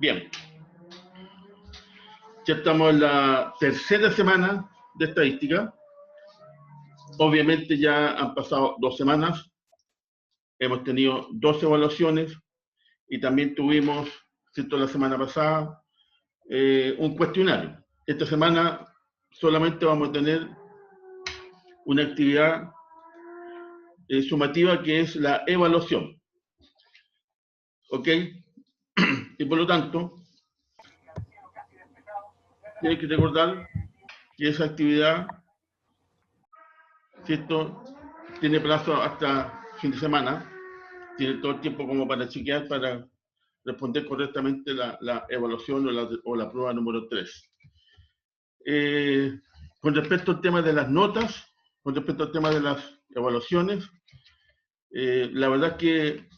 Bien, ya estamos en la tercera semana de estadística. Obviamente ya han pasado 2 semanas, hemos tenido 2 evaluaciones y también tuvimos, ¿cierto?, la semana pasada un cuestionario. Esta semana solamente vamos a tener una actividad sumativa que es la evaluación. ¿Ok? Y por lo tanto, tienen que recordar que esa actividad, ¿cierto?, tiene plazo hasta fin de semana, tiene todo el tiempo como para chequear, para responder correctamente la evaluación o la prueba número 3. Con respecto al tema de las notas, con respecto al tema de las evaluaciones, la verdad es que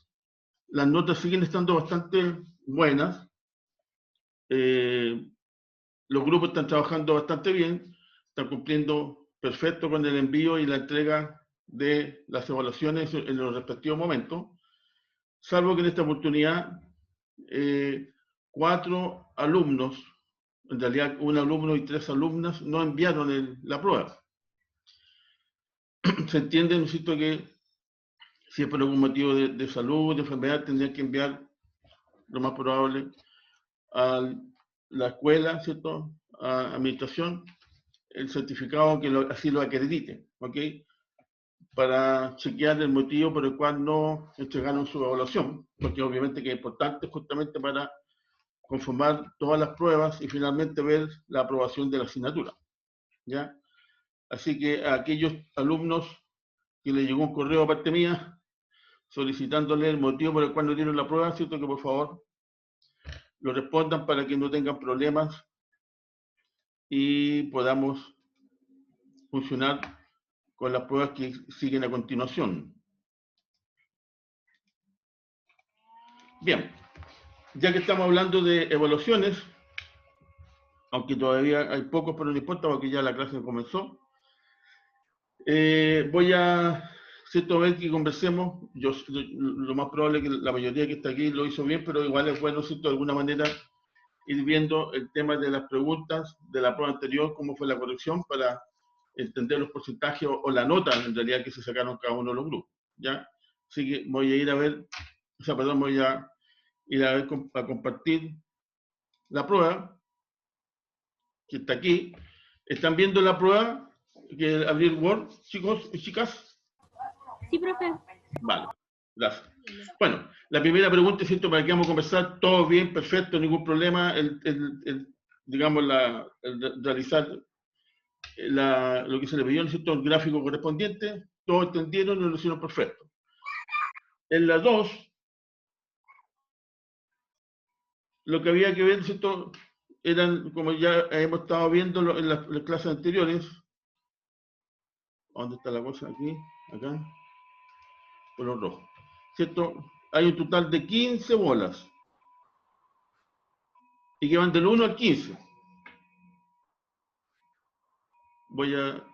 las notas siguen estando bastante buenas. Los grupos están trabajando bastante bien, están cumpliendo perfecto con el envío y la entrega de las evaluaciones en los respectivos momentos, salvo que en esta oportunidad 4 alumnos, en realidad un alumno y 3 alumnas, no enviaron la prueba. Se entiende, ¿no es cierto?, que si es por algún motivo de salud, de enfermedad, tendrían que enviar lo más probable a la escuela, ¿cierto?, a administración, el certificado que así lo acredite, ¿ok?, para chequear el motivo por el cual no entregaron su evaluación, porque obviamente que es importante justamente para conformar todas las pruebas y finalmente ver la aprobación de la asignatura, ¿ya? Así que a aquellos alumnos que les llegó un correo a parte mía solicitándole el motivo por el cual no dieron la prueba, ¿cierto?, que por favor lo respondan para que no tengan problemas y podamos funcionar con las pruebas que siguen a continuación. Bien, ya que estamos hablando de evaluaciones, aunque todavía hay pocos, pero no importa porque ya la clase comenzó, voy a, ¿cierto?, ver que conversemos. Lo más probable es que la mayoría que está aquí lo hizo bien, pero igual es bueno, ¿cierto?, de alguna manera ir viendo el tema de las preguntas de la prueba anterior, cómo fue la corrección, para entender los porcentajes o la nota en realidad que se sacaron cada uno de los grupos, ¿ya? Así que voy a ir a ver, voy a ir a ver a compartir la prueba que está aquí. ¿Están viendo la prueba que abrir Word, chicos y chicas? Sí, profe. Vale, gracias. Bueno, la primera pregunta, ¿cierto?, para que vamos a conversar, todo bien, perfecto, ningún problema, digamos, realizar lo que se le pidió, ¿cierto?, el gráfico correspondiente, todos entendieron y lo hicieron perfecto. En la 2, lo que había que ver, ¿cierto?, eran, como ya hemos estado viendo en las clases anteriores. ¿Dónde está la cosa? Aquí, acá, color rojo, ¿cierto? Hay un total de 15 bolas y que van del 1 al 15. Voy a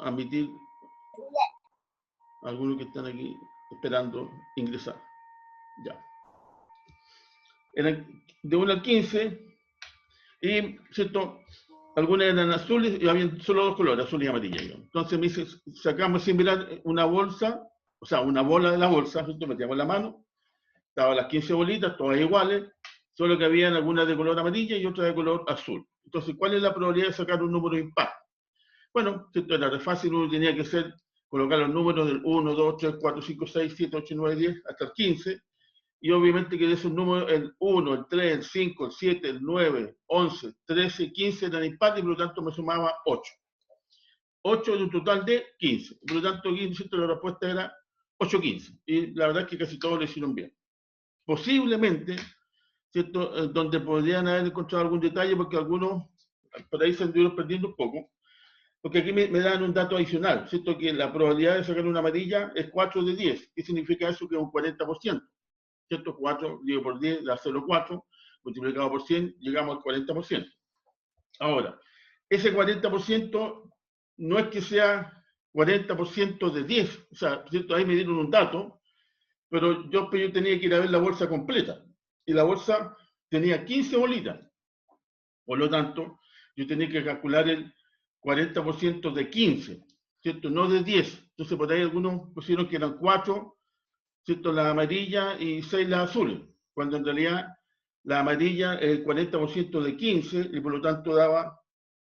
admitir a algunos que están aquí esperando ingresar. Ya. Eran de 1 al 15 y, ¿cierto?, algunas eran azules y había solo 2 colores, azul y amarilla. Entonces me dice, sacamos sin mirar una bolsa, o sea, una bola de la bolsa, ¿cierto?, metíamos la mano, estaban las 15 bolitas, todas iguales, solo que habían algunas de color amarilla y otras de color azul. Entonces, ¿cuál es la probabilidad de sacar un número impar? Bueno, esto era re fácil, uno tenía que colocar los números del 1, 2, 3, 4, 5, 6, 7, 8, 9, 10, hasta el 15, y obviamente que de esos números, el 1, el 3, el 5, el 7, el 9, 11, 13, 15 eran impares, y por lo tanto me sumaba 8. 8 de un total de 15. Por lo tanto, aquí, ¿cierto?, la respuesta era 8, 15. Y la verdad es que casi todos lo hicieron bien. Posiblemente, ¿cierto?, donde podrían haber encontrado algún detalle, porque algunos por ahí se anduvieron perdiendo un poco, porque aquí me dan un dato adicional, ¿cierto?, que la probabilidad de sacar una amarilla es 4 de 10. ¿Qué significa eso? Que es un 40%, ¿cierto? 4 dividido por 10 da 0,4, multiplicado por 100, llegamos al 40%. Ahora, ese 40% no es que sea 40% de 10, o sea, ¿cierto?, ahí me dieron un dato, pero yo tenía que ir a ver la bolsa completa. Y la bolsa tenía 15 bolitas. Por lo tanto, yo tenía que calcular el 40% de 15, ¿cierto? No de 10. Entonces, por ahí algunos pusieron que eran 4, ¿cierto? Las amarillas y 6 las azules, cuando en realidad la amarilla es el 40% de 15 y por lo tanto daba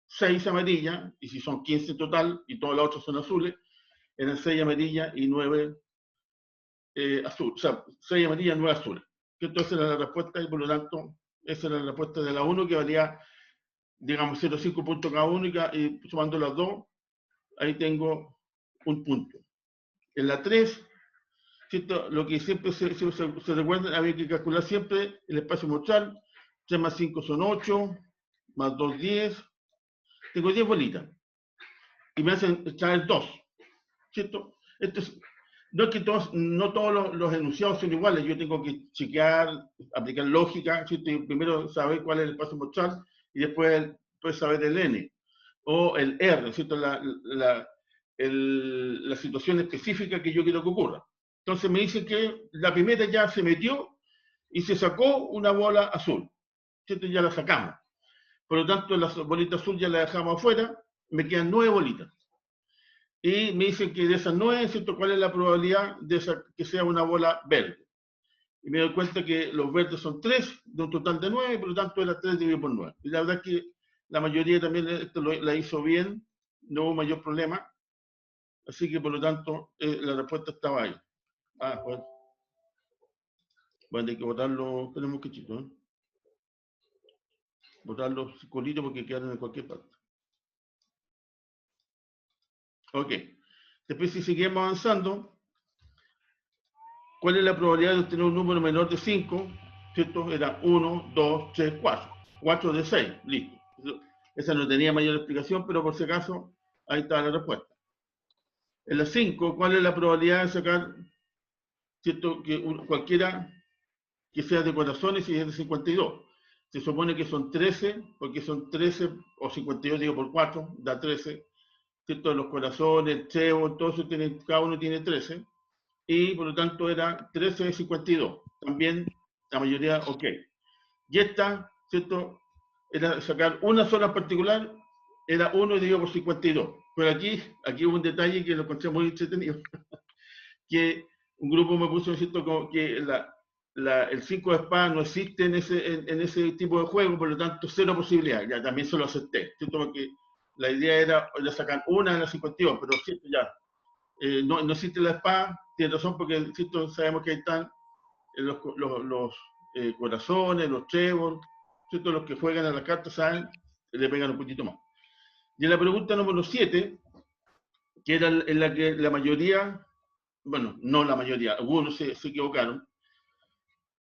6 amarillas, y si son 15 en total y todas las otras son azules, eran 6 amarillas y 9 azules. O sea, 6 amarillas y 9 azules. Entonces era la respuesta y por lo tanto esa era la respuesta de la 1 que valía, digamos, 0,5 puntos cada uno y sumando las dos, ahí tengo un punto. En la 3, ¿cierto? Lo que siempre se recuerda, había que calcular siempre el espacio muestral. 3 más 5 son 8, más 2, 10. Tengo 10 bolitas. Y me hacen echar 2, ¿cierto? Esto es, no es que no todos los enunciados son iguales. Yo tengo que chequear, aplicar lógica, ¿cierto? Y primero saber cuál es el espacio muestral y después saber el n o el r, ¿cierto? La situación específica que yo quiero que ocurra. Entonces me dice que la primera ya se metió y se sacó una bola azul, ¿cierto? Ya la sacamos. Por lo tanto, la bolita azul ya la dejamos afuera, me quedan 9 bolitas. Y me dicen que de esas 9, ¿cierto? ¿Cuál es la probabilidad de que sea una bola verde? Y me doy cuenta que los verdes son 3 de un total de 9, por lo tanto era 3 dividido por 9. Y la verdad es que la mayoría también esto la hizo bien, no hubo mayor problema. Así que por lo tanto la respuesta estaba ahí. Pues. Bueno, hay que botarlo, tenemos que chito, ¿eh? Botar los circulitos porque quedan en cualquier parte. Ok. Después, si seguimos avanzando, ¿cuál es la probabilidad de obtener un número menor de 5? ¿Cierto? Era 1, 2, 3, 4. 4 de 6, listo. Esa no tenía mayor explicación, pero por si acaso, ahí está la respuesta. En la 5, ¿cuál es la probabilidad de sacar, ¿cierto? Que cualquiera que sea de corazones y es de 52? Se supone que son 13, porque son 13, o 52 digo por 4, da 13, ¿cierto? Los corazones, el trébol, todo eso cada uno tiene 13, y por lo tanto era 13 de 52. También la mayoría, ok. Y esta, ¿cierto? Era sacar una sola en particular, era 1 dividido por 52. Pero aquí hubo un detalle que lo encontré muy entretenido, que un grupo me puso, ¿cierto? Como que el 5 de espada no existe en ese tipo de juego, por lo tanto, cero posibilidad. Ya también se lo acepté, ¿cierto? Porque la idea era sacar una en la 52, pero ¿cierto? Ya no existe la espada, tiene razón, porque ¿cierto? Sabemos que ahí están los corazones, los trébol, ¿cierto? Los que juegan a la carta saben, le pegan un poquito más. Y en la pregunta número 7, que era en la que la mayoría, bueno, no la mayoría, algunos se equivocaron,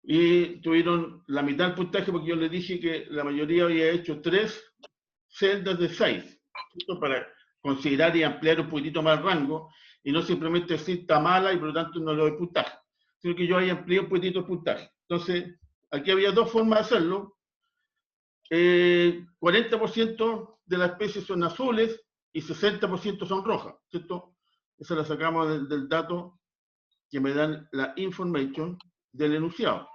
y tuvieron la mitad del puntaje porque yo les dije que la mayoría había hecho 3 celdas de 6, ¿cierto? Para considerar y ampliar un poquitito más el rango, y no simplemente decir está mala y por lo tanto no le doy puntaje, sino que yo ahí amplié un poquitito el puntaje. Entonces, aquí había dos formas de hacerlo. 40% de las especies son azules y 60% son rojas, ¿cierto? Esa la sacamos del dato que me dan la information del enunciado,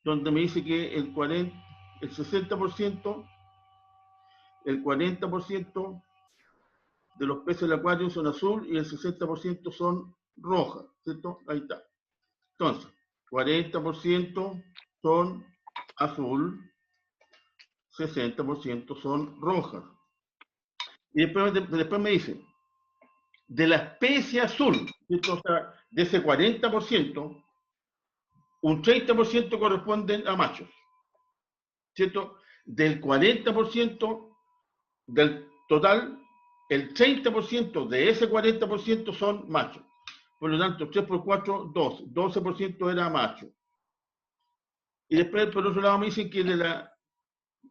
donde me dice que el 60%, el 40% de los peces del acuario son azul y el 60% son rojas, ¿cierto? Ahí está. Entonces, 40% son azul, 60% son rojas. Y después me dice, de la especie azul, ¿cierto? O sea, de ese 40%, un 30% corresponden a machos, ¿cierto? Del 40% del total, el 30% de ese 40% son machos. Por lo tanto, 3 por 4, 2. 12% era macho. Y después, por otro lado, me dicen que el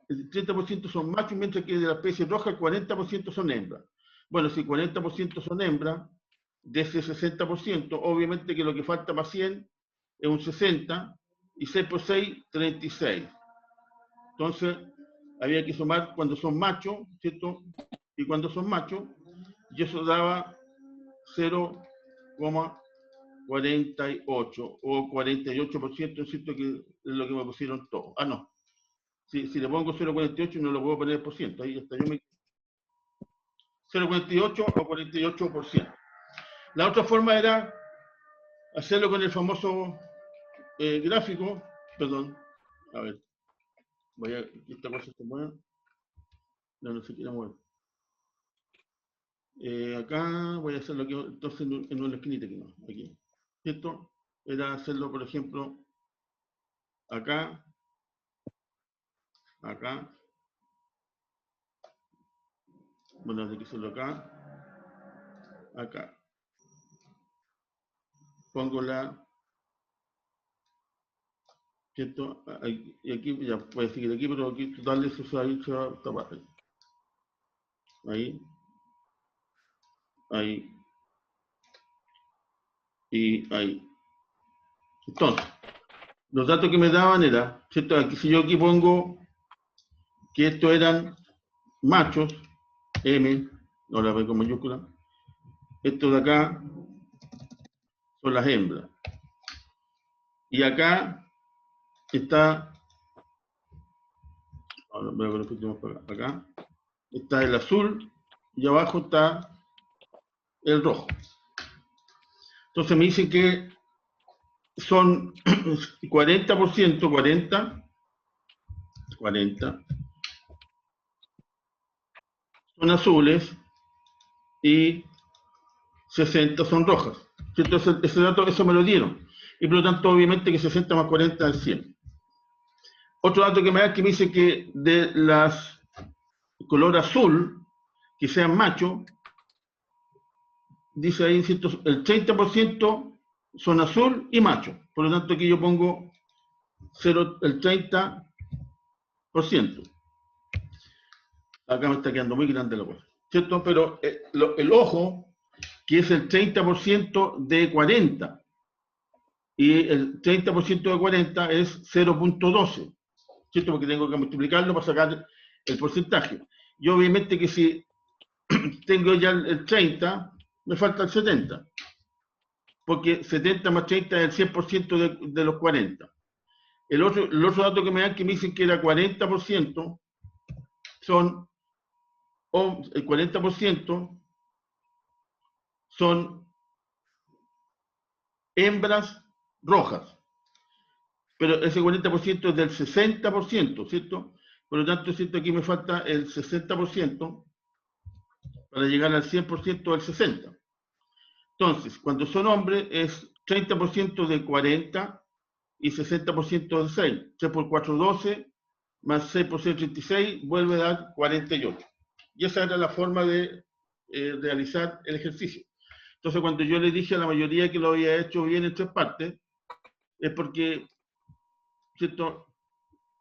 30% son machos, mientras que de la especie roja el 40% son hembras. Bueno, si 40% son hembras, de ese 60%, obviamente que lo que falta para 100 es un 60, y 6 por 6, 36. Entonces, había que sumar cuando son machos, ¿cierto? Y cuando son machos, y eso daba 0,48 o 48%, ¿cierto? Que es lo que me pusieron todos. Ah, no. Si le pongo 0,48 no lo puedo poner por ciento. Ahí está, 0,48 o 48%. La otra forma era hacerlo con el famoso gráfico. Perdón, a ver. Esta cosa se mueve. No se quiere mover. Acá voy a hacerlo aquí, entonces en una esquinita aquí, no, aquí. Esto era hacerlo, por ejemplo, acá, acá. Bueno, hay que hacerlo acá, acá. Pongo la, ¿cierto? Y aquí, ya puede seguir aquí, pero aquí total eso se va a tapar. Ahí, ahí, y ahí. Entonces, los datos que me daban era, ¿cierto? Aquí, si yo aquí pongo que estos eran machos, M, no la veo con mayúscula, estos de acá son las hembras. Y acá está, ahora voy a ver un poquito más para acá, acá está el azul y abajo está el rojo. Entonces me dicen que son 40%, 40 son azules y 60 son rojas. Entonces ese dato, eso me lo dieron. Y por lo tanto, obviamente que 60 más 40 es 100. Otro dato que me da que me dice que de las color azul, que sean machos, dice ahí, el 30% son azul y macho. Por lo tanto, aquí yo pongo el 30%. Acá me está quedando muy grande la cosa, ¿cierto? Pero el ojo, que es el 30% de 40, y el 30% de 40 es 0,12, ¿cierto? Porque tengo que multiplicarlo para sacar el porcentaje. Y obviamente que si tengo ya el 30, me falta el 70. Porque 70 más 30 es el 100% de los 40. El otro dato que me dan que me dicen que era 40% son, o el 40% son hembras rojas. Pero ese 40% es del 60%, ¿cierto? Por lo tanto, ¿cierto? Aquí me falta el 60% para llegar al 100% del 60%. Entonces, cuando son hombres es 30% de 40 y 60% de 6. 3 por 4, 12, más 6 por 6, 36, vuelve a dar 48. Y esa era la forma de realizar el ejercicio. Entonces, cuando yo le dije a la mayoría que lo había hecho bien en 3 partes, es porque, ¿cierto?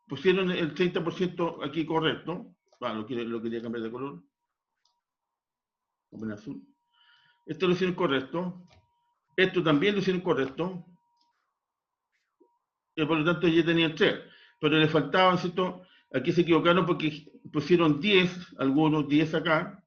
Pusieron el 30% aquí correcto. Lo quería cambiar de color. En azul. Esto lo hicieron correcto. Esto también lo hicieron correcto. Y por lo tanto ya tenían 3. Pero le faltaban, ¿cierto? Aquí se equivocaron porque pusieron 10, algunos 10 acá,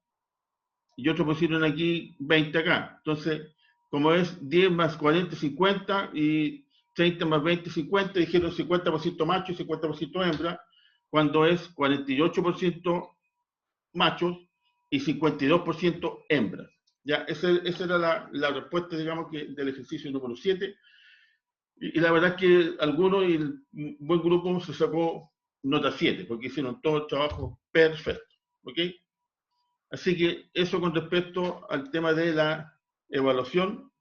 y otros pusieron aquí 20 acá. Entonces, como es 10 más 40, 50, y 30 más 20, 50, dijeron 50% macho y 50% hembra, cuando es 48% machos y 52% hembras. Ya, esa era la respuesta, digamos, del ejercicio número 7. Y la verdad es que algunos y el buen grupo se sacó nota 7, porque hicieron todo el trabajo perfecto. ¿Ok? Así que eso con respecto al tema de la evaluación,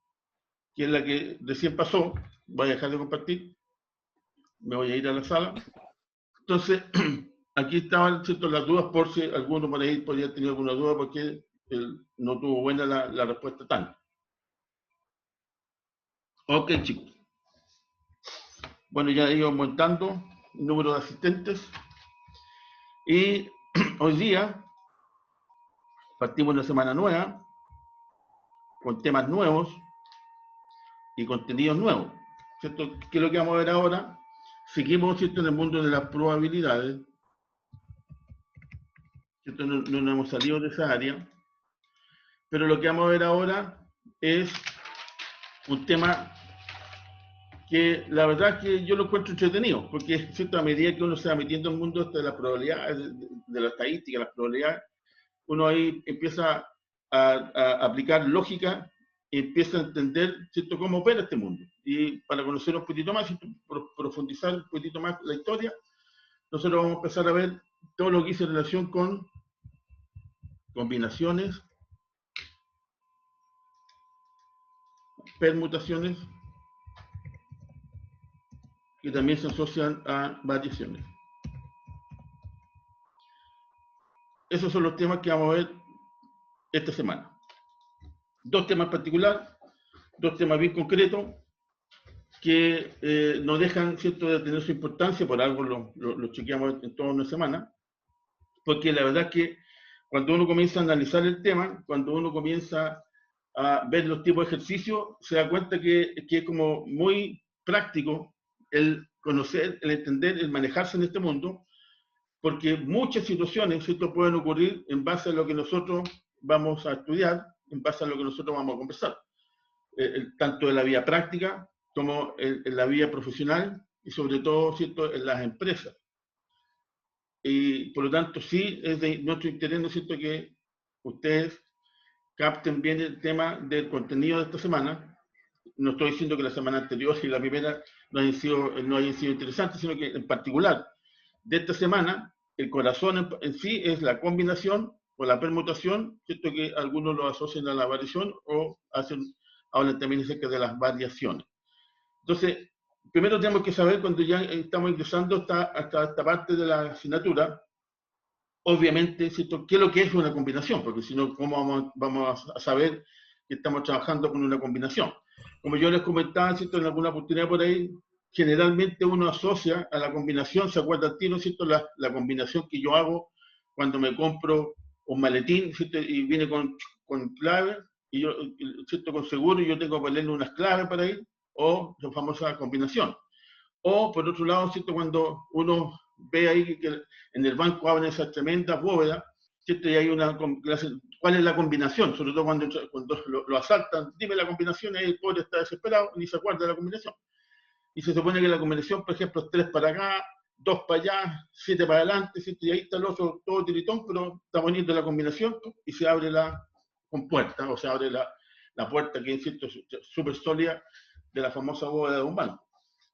que es la que recién pasó. Voy a dejar de compartir. Me voy a ir a la sala. Entonces, aquí estaban, ¿cierto?, las dudas por si alguno por ahí podría tener alguna duda porque no tuvo buena la respuesta tanto. Ok, chicos. Bueno, ya he ido aumentando el número de asistentes. Y hoy día partimos una semana nueva, con temas nuevos y contenidos nuevos. ¿Cierto? ¿Qué es lo que vamos a ver ahora? Seguimos, ¿cierto?, en el mundo de las probabilidades. ¿Cierto? No hemos salido de esa área. Pero lo que vamos a ver ahora es un tema que la verdad es que yo lo encuentro entretenido, porque ¿cierto? A medida que uno se va metiendo en el mundo de las probabilidades, de la estadística, las probabilidades, uno ahí empieza a aplicar lógica y empieza a entender ¿cierto? Cómo opera este mundo. Y para conocer un poquito más, profundizar un poquito más la historia, nosotros vamos a empezar a ver todo lo que hice en relación con combinaciones, permutaciones, que también se asocian a variaciones. Esos son los temas que vamos a ver esta semana. Dos temas en particular, dos temas bien concretos, que nos dejan ¿cierto? De tener su importancia, por algo lo chequeamos en toda una semana, porque la verdad es que cuando uno comienza a analizar el tema, cuando uno comienza a ver los tipos de ejercicios, se da cuenta que es como muy práctico el conocer, el entender, el manejarse en este mundo, porque muchas situaciones ¿cierto? Pueden ocurrir en base a lo que nosotros vamos a estudiar, en base a lo que nosotros vamos a conversar, tanto en la vida práctica como en la vida profesional y sobre todo ¿cierto? En las empresas. Y por lo tanto sí es de nuestro interés, ¿no es cierto?, que ustedes capten bien el tema del contenido de esta semana. No estoy diciendo que la semana anterior y la primera no hayan sido interesantes, sino que en particular de esta semana, el corazón en sí es la combinación o la permutación, ¿cierto? Que algunos lo asocian a la variación o hablan también acerca de las variaciones. Entonces, primero tenemos que saber, cuando ya estamos ingresando hasta esta parte de la asignatura, obviamente, ¿cierto? ¿Qué es lo que es una combinación? Porque si no, ¿cómo vamos a saber que estamos trabajando con una combinación? Como yo les comentaba, ¿cierto? En alguna oportunidad por ahí, generalmente uno asocia a la combinación, se acuerda al tiro, ¿cierto? La combinación que yo hago cuando me compro un maletín, ¿cierto? Y viene con clave, y yo, ¿cierto? Con seguro, y yo tengo que ponerle unas claves para ir, o la famosa combinación. O, por otro lado, ¿cierto? Cuando uno ve ahí que en el banco abren esas tremendas bóvedas, ¿cierto? Y hay una, ¿cuál es la combinación? Sobre todo cuando lo asaltan, dime la combinación, y el pobre está desesperado, ni se acuerda de la combinación. Y se supone que la combinación, por ejemplo, es 3 para acá, 2 para allá, 7 para adelante, ¿cierto? Y ahí está el otro todo tiritón, pero está bonito la combinación y se abre la compuerta, o se abre la puerta que es, ¿cierto? Súper sólida de la famosa bóveda de un banco.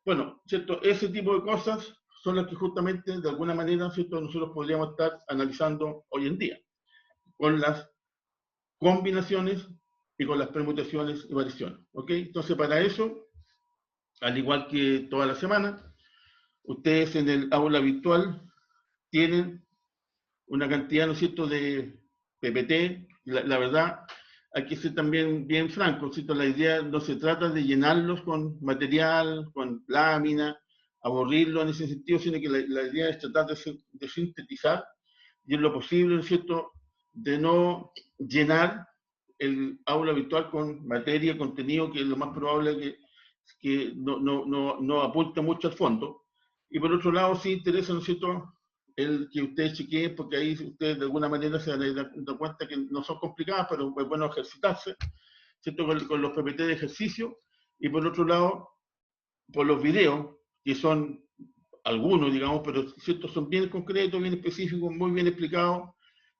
Bueno, ¿cierto? Ese tipo de cosas son las que justamente, de alguna manera, ¿cierto? Nosotros podríamos estar analizando hoy en día, con las combinaciones y con las permutaciones y variaciones. ¿Ok? Entonces, para eso, al igual que toda la semana, ustedes en el aula virtual tienen una cantidad, ¿no es cierto?, de PPT. La verdad, hay que ser también bien franco, ¿cierto? La idea no se trata de llenarlos con material, con lámina, aburrirlo en ese sentido, sino que la idea es tratar de sintetizar y en lo posible, ¿no es cierto?, de no llenar el aula virtual con materia, contenido, que es lo más probable que no apunte mucho al fondo. Y por otro lado, sí interesa, ¿no es cierto?, el que ustedes chequeen, porque ahí ustedes de alguna manera se van a dar cuenta que no son complicadas, pero es bueno ejercitarse, ¿cierto? Con los PPT de ejercicio. Y por otro lado, por los videos, que son algunos, digamos, pero ¿cierto? Son bien concretos, bien específicos, muy bien explicados,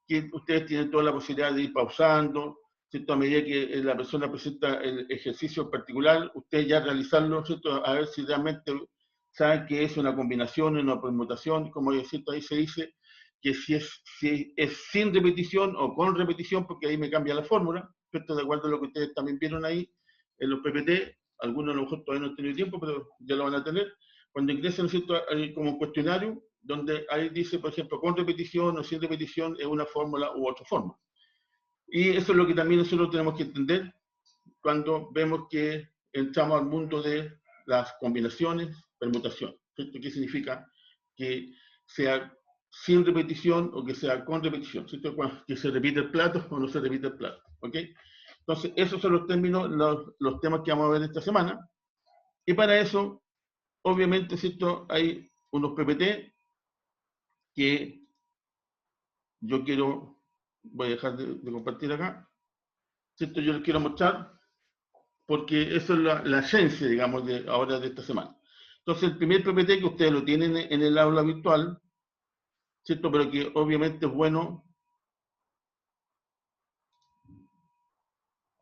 que ustedes tienen toda la posibilidad de ir pausando, ¿cierto? A medida que la persona presenta el ejercicio en particular, ustedes ya realizarlo, ¿cierto? A ver si realmente saben que es una combinación, una permutación, como ¿cierto? Ahí se dice que si es sin repetición o con repetición, porque ahí me cambia la fórmula, ¿cierto? De acuerdo a lo que ustedes también vieron ahí en los PPT, algunos a lo mejor todavía no han tenido tiempo, pero ya lo van a tener. Cuando ingresen, ¿cierto? Como un cuestionario, donde ahí dice, por ejemplo, con repetición o sin repetición, es una fórmula u otra forma. Y eso es lo que también nosotros tenemos que entender cuando vemos que entramos al mundo de las combinaciones, permutación. ¿Cierto? ¿Qué significa? Que sea sin repetición o que sea con repetición, ¿cierto? Que se repite el plato o no se repite el plato. ¿Ok? Entonces, esos son los términos, los temas que vamos a ver esta semana. Y para eso, obviamente, ¿cierto? Hay unos PPT que yo voy a dejar de compartir acá, ¿cierto? Yo les quiero mostrar porque eso es la esencia, digamos, ahora de esta semana. Entonces, el primer PPT que ustedes lo tienen en el aula virtual, ¿cierto? Pero que obviamente es bueno.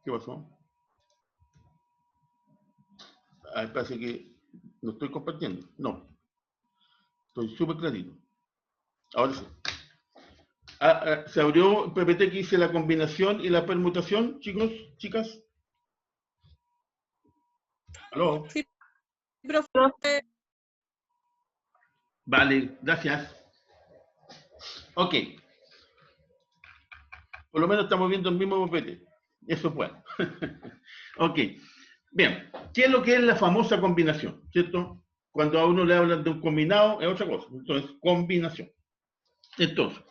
¿Qué pasó? Ah, parece que no estoy compartiendo. No, estoy súper clarito. Ahora sí. ¿Se abrió el PPT que hice la combinación y la permutación, chicos, chicas? ¿Aló? Sí, profe. Vale, gracias. Ok. Por lo menos estamos viendo el mismo PPT. Eso es bueno. Ok. Bien. ¿Qué es lo que es la famosa combinación? ¿Cierto? Cuando a uno le hablan de un combinado, es otra cosa. Entonces, combinación. Entonces,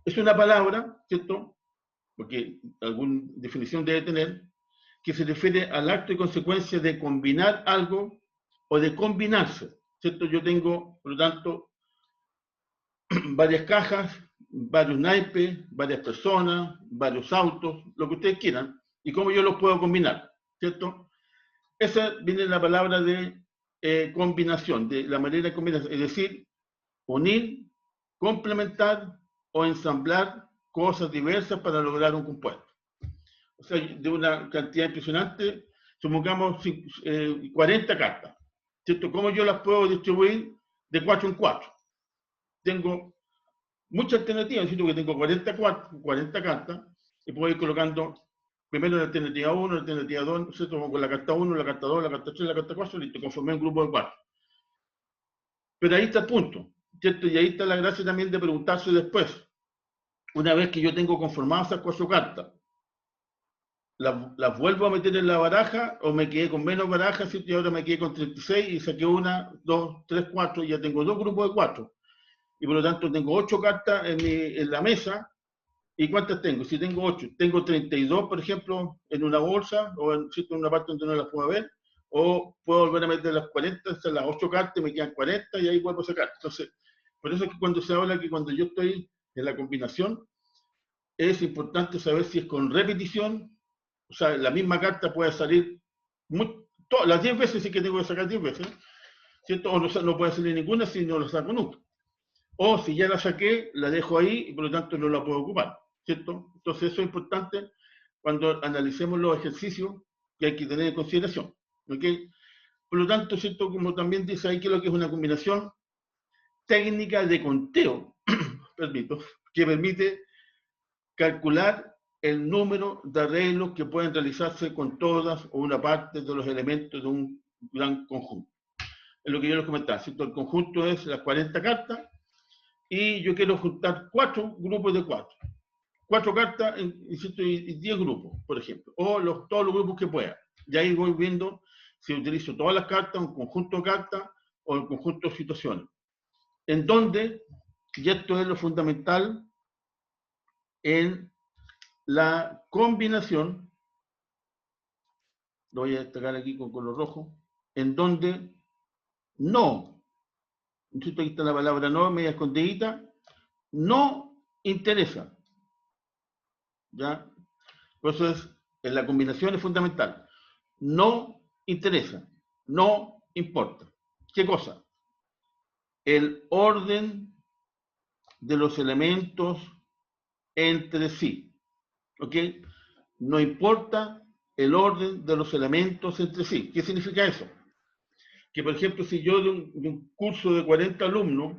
es una palabra, ¿cierto? Porque alguna definición debe tener, que se refiere al acto y consecuencia de combinar algo o de combinarse, ¿cierto? Yo tengo, por lo tanto, varias cajas, varios naipes, varias personas, varios autos, lo que ustedes quieran, y cómo yo los puedo combinar, ¿cierto? Esa viene la palabra de combinación, de la manera de combinar, es decir, unir, complementar o ensamblar cosas diversas para lograr un compuesto. O sea, de una cantidad impresionante, supongamos 40 cartas, ¿cierto? ¿Cómo yo las puedo distribuir de 4 en 4? Tengo muchas alternativas, siento que tengo 40 cartas y puedo ir colocando primero la alternativa 1, la alternativa 2, ¿cierto? Con la carta 1, la carta 2, la carta 3, la carta 4, listo, conformé un grupo de 4. Pero ahí está el punto, ¿cierto? Y ahí está la gracia también de preguntarse después, una vez que yo tengo conformadas esas 4 cartas, ¿las vuelvo a meter en la baraja o me quedé con menos barajas y ahora me quedé con 36 y saqué 1, 2, 3, 4 y ya tengo 2 grupos de 4? Y por lo tanto tengo 8 cartas en la mesa. ¿Y cuántas tengo? Si tengo 8, tengo 32, por ejemplo, en una bolsa o en una parte donde no las puedo ver, o puedo volver a meter las 40, son las 8 cartas, me quedan 40 y ahí vuelvo a sacar. Entonces, por eso es que cuando se habla que cuando yo estoy en la combinación, es importante saber si es con repetición, o sea, la misma carta puede salir las 10 veces, sí que tengo que sacar 10 veces, ¿cierto? O no puede salir ninguna si no la saco nunca. O si ya la saqué, la dejo ahí y por lo tanto no la puedo ocupar, ¿cierto? Entonces eso es importante cuando analicemos los ejercicios que hay que tener en consideración, ¿ok? Por lo tanto, ¿cierto? Como también dice ahí que lo que es una combinación técnica de conteo, que permite calcular el número de arreglos que pueden realizarse con todas o una parte de los elementos de un gran conjunto. Es lo que yo les comentaba, ¿cierto? El conjunto es las 40 cartas y yo quiero juntar 4 grupos de 4. 4 cartas y 10 grupos, por ejemplo, o todos los grupos que pueda. Y ahí voy viendo si utilizo todas las cartas, un conjunto de cartas o un conjunto de situaciones. En donde, y esto es lo fundamental, en la combinación, lo voy a destacar aquí con color rojo, en donde no, insisto, aquí está la palabra no, media escondidita, no interesa. ¿Ya? Por eso en la combinación es fundamental. No interesa, no importa. ¿Qué cosa? El orden de los elementos entre sí. ¿Ok? No importa el orden de los elementos entre sí. ¿Qué significa eso? Que, por ejemplo, si yo de un curso de 40 alumnos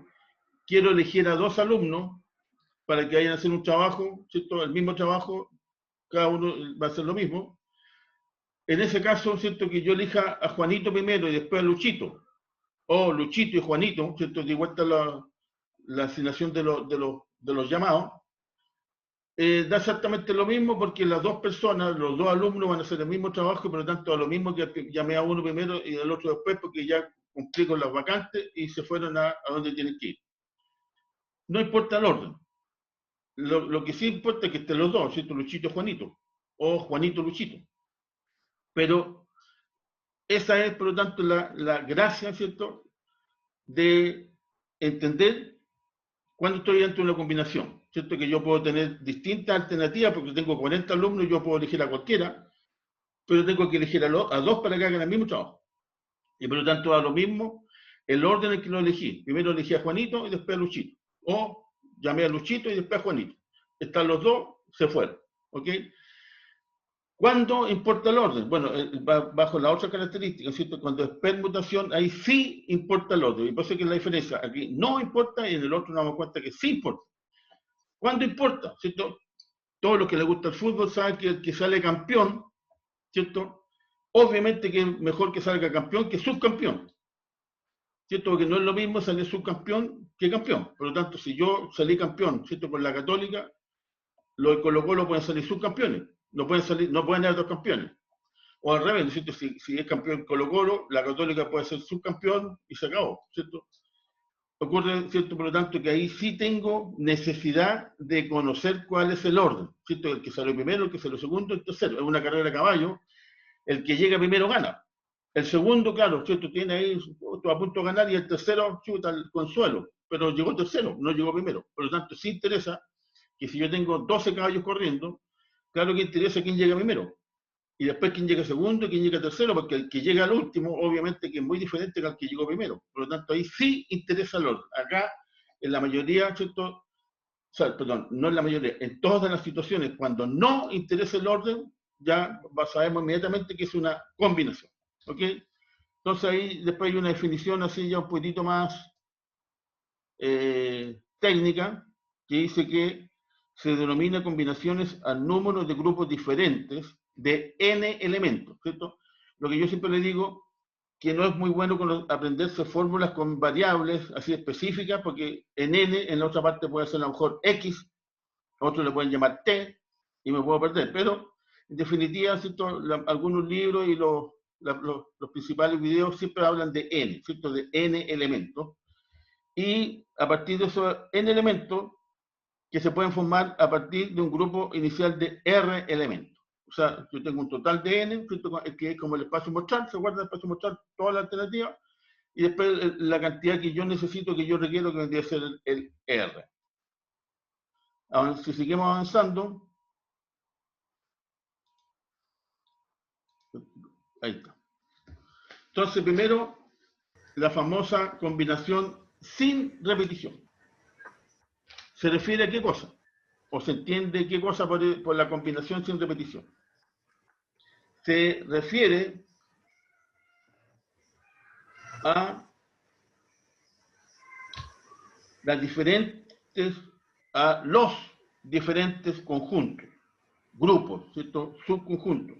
quiero elegir a 2 alumnos para que vayan a hacer un trabajo, ¿cierto? El mismo trabajo, cada uno va a hacer lo mismo. En ese caso, ¿cierto? Que yo elija a Juanito primero y después a Luchito, o Luchito y Juanito, ¿cierto? De vuelta la asignación de los llamados, da exactamente lo mismo porque las 2 personas, los 2 alumnos van a hacer el mismo trabajo y por lo tanto a lo mismo que llamé a uno primero y al otro después porque ya cumplí con las vacantes y se fueron a donde tienen que ir. No importa el orden. Lo que sí importa es que estén los 2, ¿cierto? Luchito y Juanito, o Juanito Luchito. Pero esa es, por lo tanto, la gracia, ¿cierto?, de entender cuando estoy ante una combinación, ¿cierto? Que yo puedo tener distintas alternativas porque tengo 40 alumnos y yo puedo elegir a cualquiera, pero tengo que elegir a dos para que hagan el mismo trabajo. Y por lo tanto da lo mismo el orden en que lo elegí. Primero elegí a Juanito y después a Luchito. O llamé a Luchito y después a Juanito. Están los dos, se fueron. ¿Ok? ¿Cuándo importa el orden? Bueno, bajo la otra característica, ¿cierto? Cuando es permutación, ahí sí importa el orden. Y por eso que es la diferencia. Aquí no importa y en el otro nos damos cuenta que sí importa. ¿Cuándo importa? ¿Cierto? Todos los que les gusta el fútbol saben que el que sale campeón, ¿cierto? Obviamente que es mejor que salga campeón que subcampeón. ¿Cierto? Porque no es lo mismo salir subcampeón que campeón. Por lo tanto, si yo salí campeón, ¿cierto? Por la Católica, los de Colo-Colo pueden salir subcampeones. No pueden haber dos campeones. O al revés, ¿cierto? Si es campeón Colo-Colo, la Católica puede ser subcampeón y se acabó, ¿cierto? Ocurre, ¿cierto? Por lo tanto, que ahí sí tengo necesidad de conocer cuál es el orden, ¿cierto? El que salió primero, el que salió segundo, el tercero. Es una carrera de caballo. El que llega primero gana. El segundo, claro, ¿cierto? Tiene ahí a punto de ganar y el tercero, chuta, el consuelo. Pero llegó tercero, no llegó primero. Por lo tanto, sí interesa que si yo tengo 12 caballos corriendo, claro que interesa quién llega primero. Y después quién llega segundo y quién llega tercero, porque el que llega al último, obviamente que es muy diferente que el que llegó primero. Por lo tanto, ahí sí interesa el orden. Acá, en la mayoría, ¿cierto? O sea, perdón, no en la mayoría, en todas las situaciones, cuando no interesa el orden, ya sabemos inmediatamente que es una combinación. ¿Ok? Entonces ahí después hay una definición así ya un poquitito más técnica, que dice que se denomina combinaciones al número de grupos diferentes de n elementos, ¿cierto? Lo que yo siempre le digo, que no es muy bueno aprenderse fórmulas con variables así específicas, porque en n, en la otra parte puede ser a lo mejor x, a otros le pueden llamar t, y me puedo perder, pero en definitiva, ¿cierto? Algunos libros y los principales videos siempre hablan de n, ¿cierto? De n elementos, y a partir de esos n elementos, que se pueden formar a partir de un grupo inicial de R elementos. O sea, yo tengo un total de N, que es como el espacio mostrar, se guarda el espacio mostrar toda la alternativa, y después la cantidad que yo necesito, que yo requiero, que vendría a ser el R. Ahora, si seguimos avanzando, ahí está. Entonces, primero, la famosa combinación sin repetición. ¿Se refiere a qué cosa? ¿O se entiende qué cosa por la combinación sin repetición? Se refiere a los diferentes conjuntos, grupos, ¿cierto? Subconjuntos,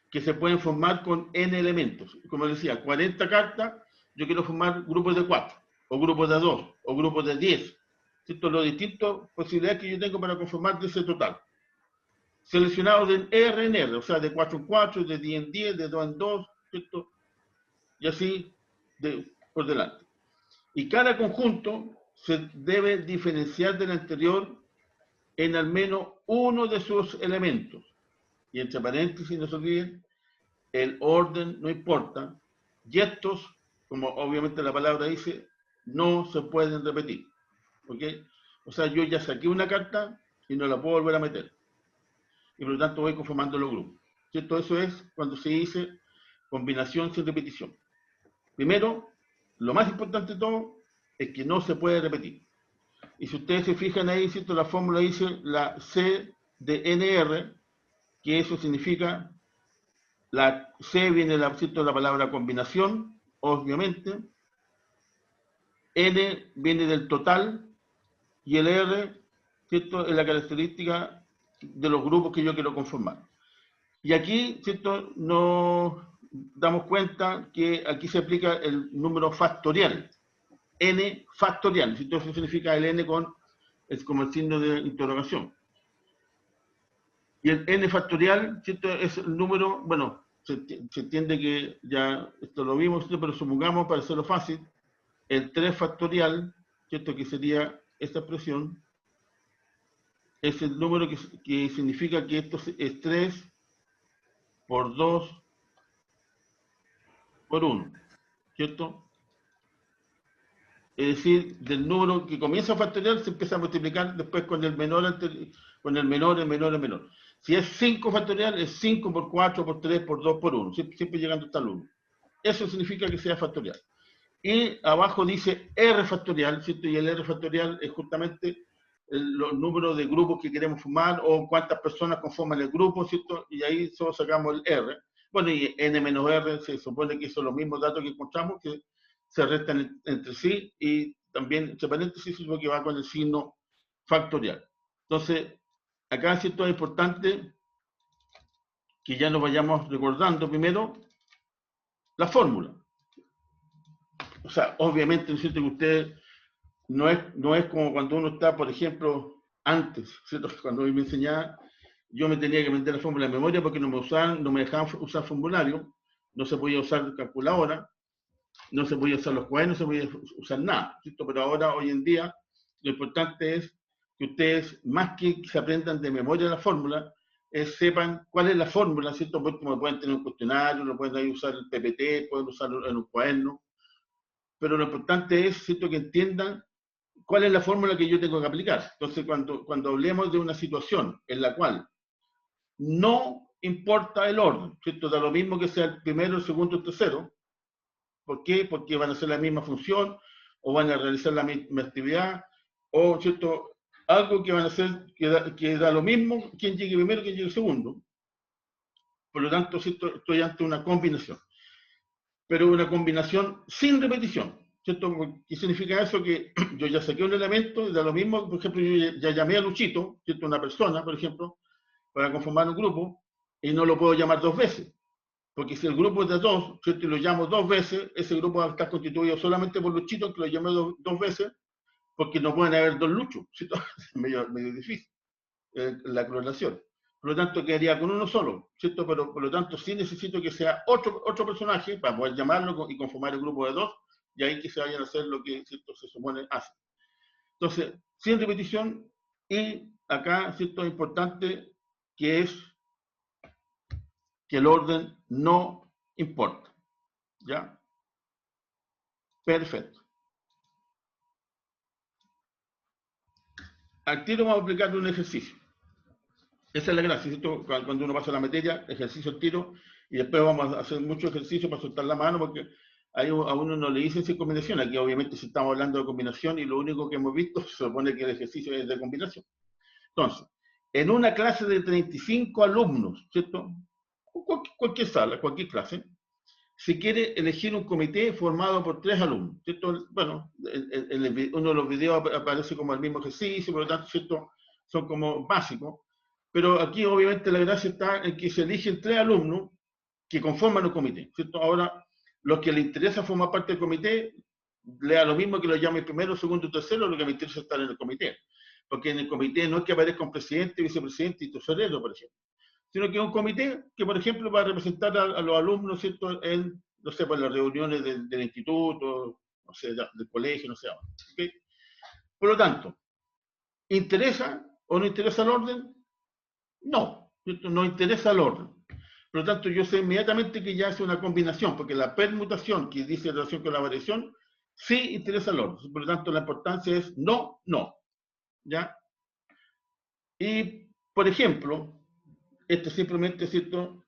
que se pueden formar con n elementos. Como decía, 40 cartas, yo quiero formar grupos de 4, o grupos de 2, o grupos de 10, ¿cierto? Las distintas posibilidades que yo tengo para conformar de ese total. Seleccionados de R en R, o sea, de 4 en 4, de 10 en 10, de 2 en 2, ¿cierto? Y así por delante. Y cada conjunto se debe diferenciar del anterior en al menos uno de sus elementos. Y entre paréntesis, no se olviden, el orden no importa. Y estos, como obviamente la palabra dice, no se pueden repetir. ¿Ok? O sea, yo ya saqué una carta y no la puedo volver a meter. Y por lo tanto voy conformando los grupos. ¿Cierto? Eso es cuando se dice combinación sin repetición. Primero, lo más importante de todo es que no se puede repetir. Y si ustedes se fijan ahí, ¿cierto? La fórmula dice la C de NR, que eso significa, la C viene de la palabra combinación, obviamente, N viene del total, y el R, ¿cierto? Es la característica de los grupos que yo quiero conformar. Y aquí, ¿cierto? Nos damos cuenta que aquí se aplica el número factorial, n factorial, ¿cierto? Eso significa el n es como el signo de interrogación. Y el n factorial, ¿cierto? Es el número, bueno, se entiende que ya esto lo vimos, ¿cierto? Pero supongamos, para hacerlo fácil, el 3 factorial, ¿cierto? Que sería esta expresión, es el número que significa que esto es 3 por 2 por 1, ¿cierto? Es decir, del número que comienza a factorial se empieza a multiplicar después con el menor, el menor. Si es 5 factorial, es 5 por 4, por 3, por 2, por 1, siempre llegando hasta el 1. Eso significa que sea factorial. Y abajo dice R factorial, ¿cierto? Y el R factorial es justamente los números de grupos que queremos formar o cuántas personas conforman el grupo, ¿cierto? Y ahí solo sacamos el R. Bueno, y N menos R se supone que son los mismos datos que encontramos, que se restan entre sí y también, entre paréntesis, es lo que va con el signo factorial. Entonces, acá, ¿cierto? Es importante que ya nos vayamos recordando primero la fórmula. O sea, obviamente, ¿no es cierto? Que usted no es como cuando uno está, por ejemplo, antes, ¿cierto? Cuando me enseñaba, yo me tenía que meter la fórmula de memoria porque no me dejaban usar formulario, no se podía usar calculadora, no se podía usar los cuadernos, no se podía usar nada, ¿cierto? Pero ahora, hoy en día, lo importante es que ustedes, más que se aprendan de memoria la fórmula, sepan cuál es la fórmula, ¿cierto? Porque pueden tener un cuestionario, lo pueden usar el PPT, pueden usarlo en un cuaderno, pero lo importante es, ¿cierto?, que entiendan cuál es la fórmula que yo tengo que aplicar. Entonces, cuando hablemos de una situación en la cual no importa el orden, ¿cierto? Da lo mismo que sea el primero, el segundo, el tercero. ¿Por qué? Porque van a hacer la misma función, o van a realizar la misma actividad, o, ¿cierto?, algo que van a hacer que da lo mismo quien llegue primero, quien llegue segundo. Por lo tanto, ¿cierto?, estoy ante una combinación. Pero una combinación sin repetición. ¿Cierto? ¿Qué significa eso? Que yo ya saqué un elemento y da lo mismo, por ejemplo, yo ya llamé a Luchito, ¿cierto? Una persona, por ejemplo, para conformar un grupo, y no lo puedo llamar dos veces. Porque si el grupo es de dos, ¿cierto? Y lo llamo dos veces, ese grupo va a estar constituido solamente por Luchito, que lo llamé dos veces, porque no pueden haber dos Luchos, ¿cierto? Es medio difícil la correlación. Por lo tanto, quedaría con uno solo, ¿cierto? Pero por lo tanto, sí necesito que sea otro personaje para poder llamarlo y conformar el grupo de dos, y ahí que se vayan a hacer lo que, ¿cierto?, se supone hace. Entonces, sin repetición, y acá, ¿cierto?, es importante que es que el orden no importa. ¿Ya? Perfecto. Al tiro vamos a aplicar un ejercicio. Esa es la gracia, ¿cierto? Cuando uno pasa la materia, ejercicio al tiro, y después vamos a hacer mucho ejercicio para soltar la mano, porque ahí a uno no le dicen si combinación. Aquí obviamente si estamos hablando de combinación y lo único que hemos visto se supone que el ejercicio es de combinación. Entonces, en una clase de 35 alumnos, ¿cierto? Cualquier sala, cualquier clase, se quiere elegir un comité formado por 3 alumnos, ¿cierto? Bueno, en uno de los videos aparece como el mismo ejercicio, por lo tanto, ¿cierto?, son como básicos, pero aquí obviamente la gracia está en que se eligen 3 alumnos que conforman un comité, ¿cierto? Ahora, los que les interesa formar parte del comité, le da lo mismo que lo llame primero, segundo, tercero, lo que me interesa es estar en el comité, porque en el comité no es que aparezca un presidente, vicepresidente y tesorero, por ejemplo, sino que es un comité que, por ejemplo, va a representar a los alumnos, ¿cierto?, en, no sé, por las reuniones del instituto, no sé, del colegio, no sé. ¿Okay? Por lo tanto, ¿interesa o no interesa el orden? No, ¿cierto? No interesa el orden. Por lo tanto, yo sé inmediatamente que ya es una combinación, porque la permutación que dice en relación con la variación, sí interesa el orden. Por lo tanto, la importancia es no, no. ¿Ya? Y, por ejemplo, esto simplemente, ¿cierto?,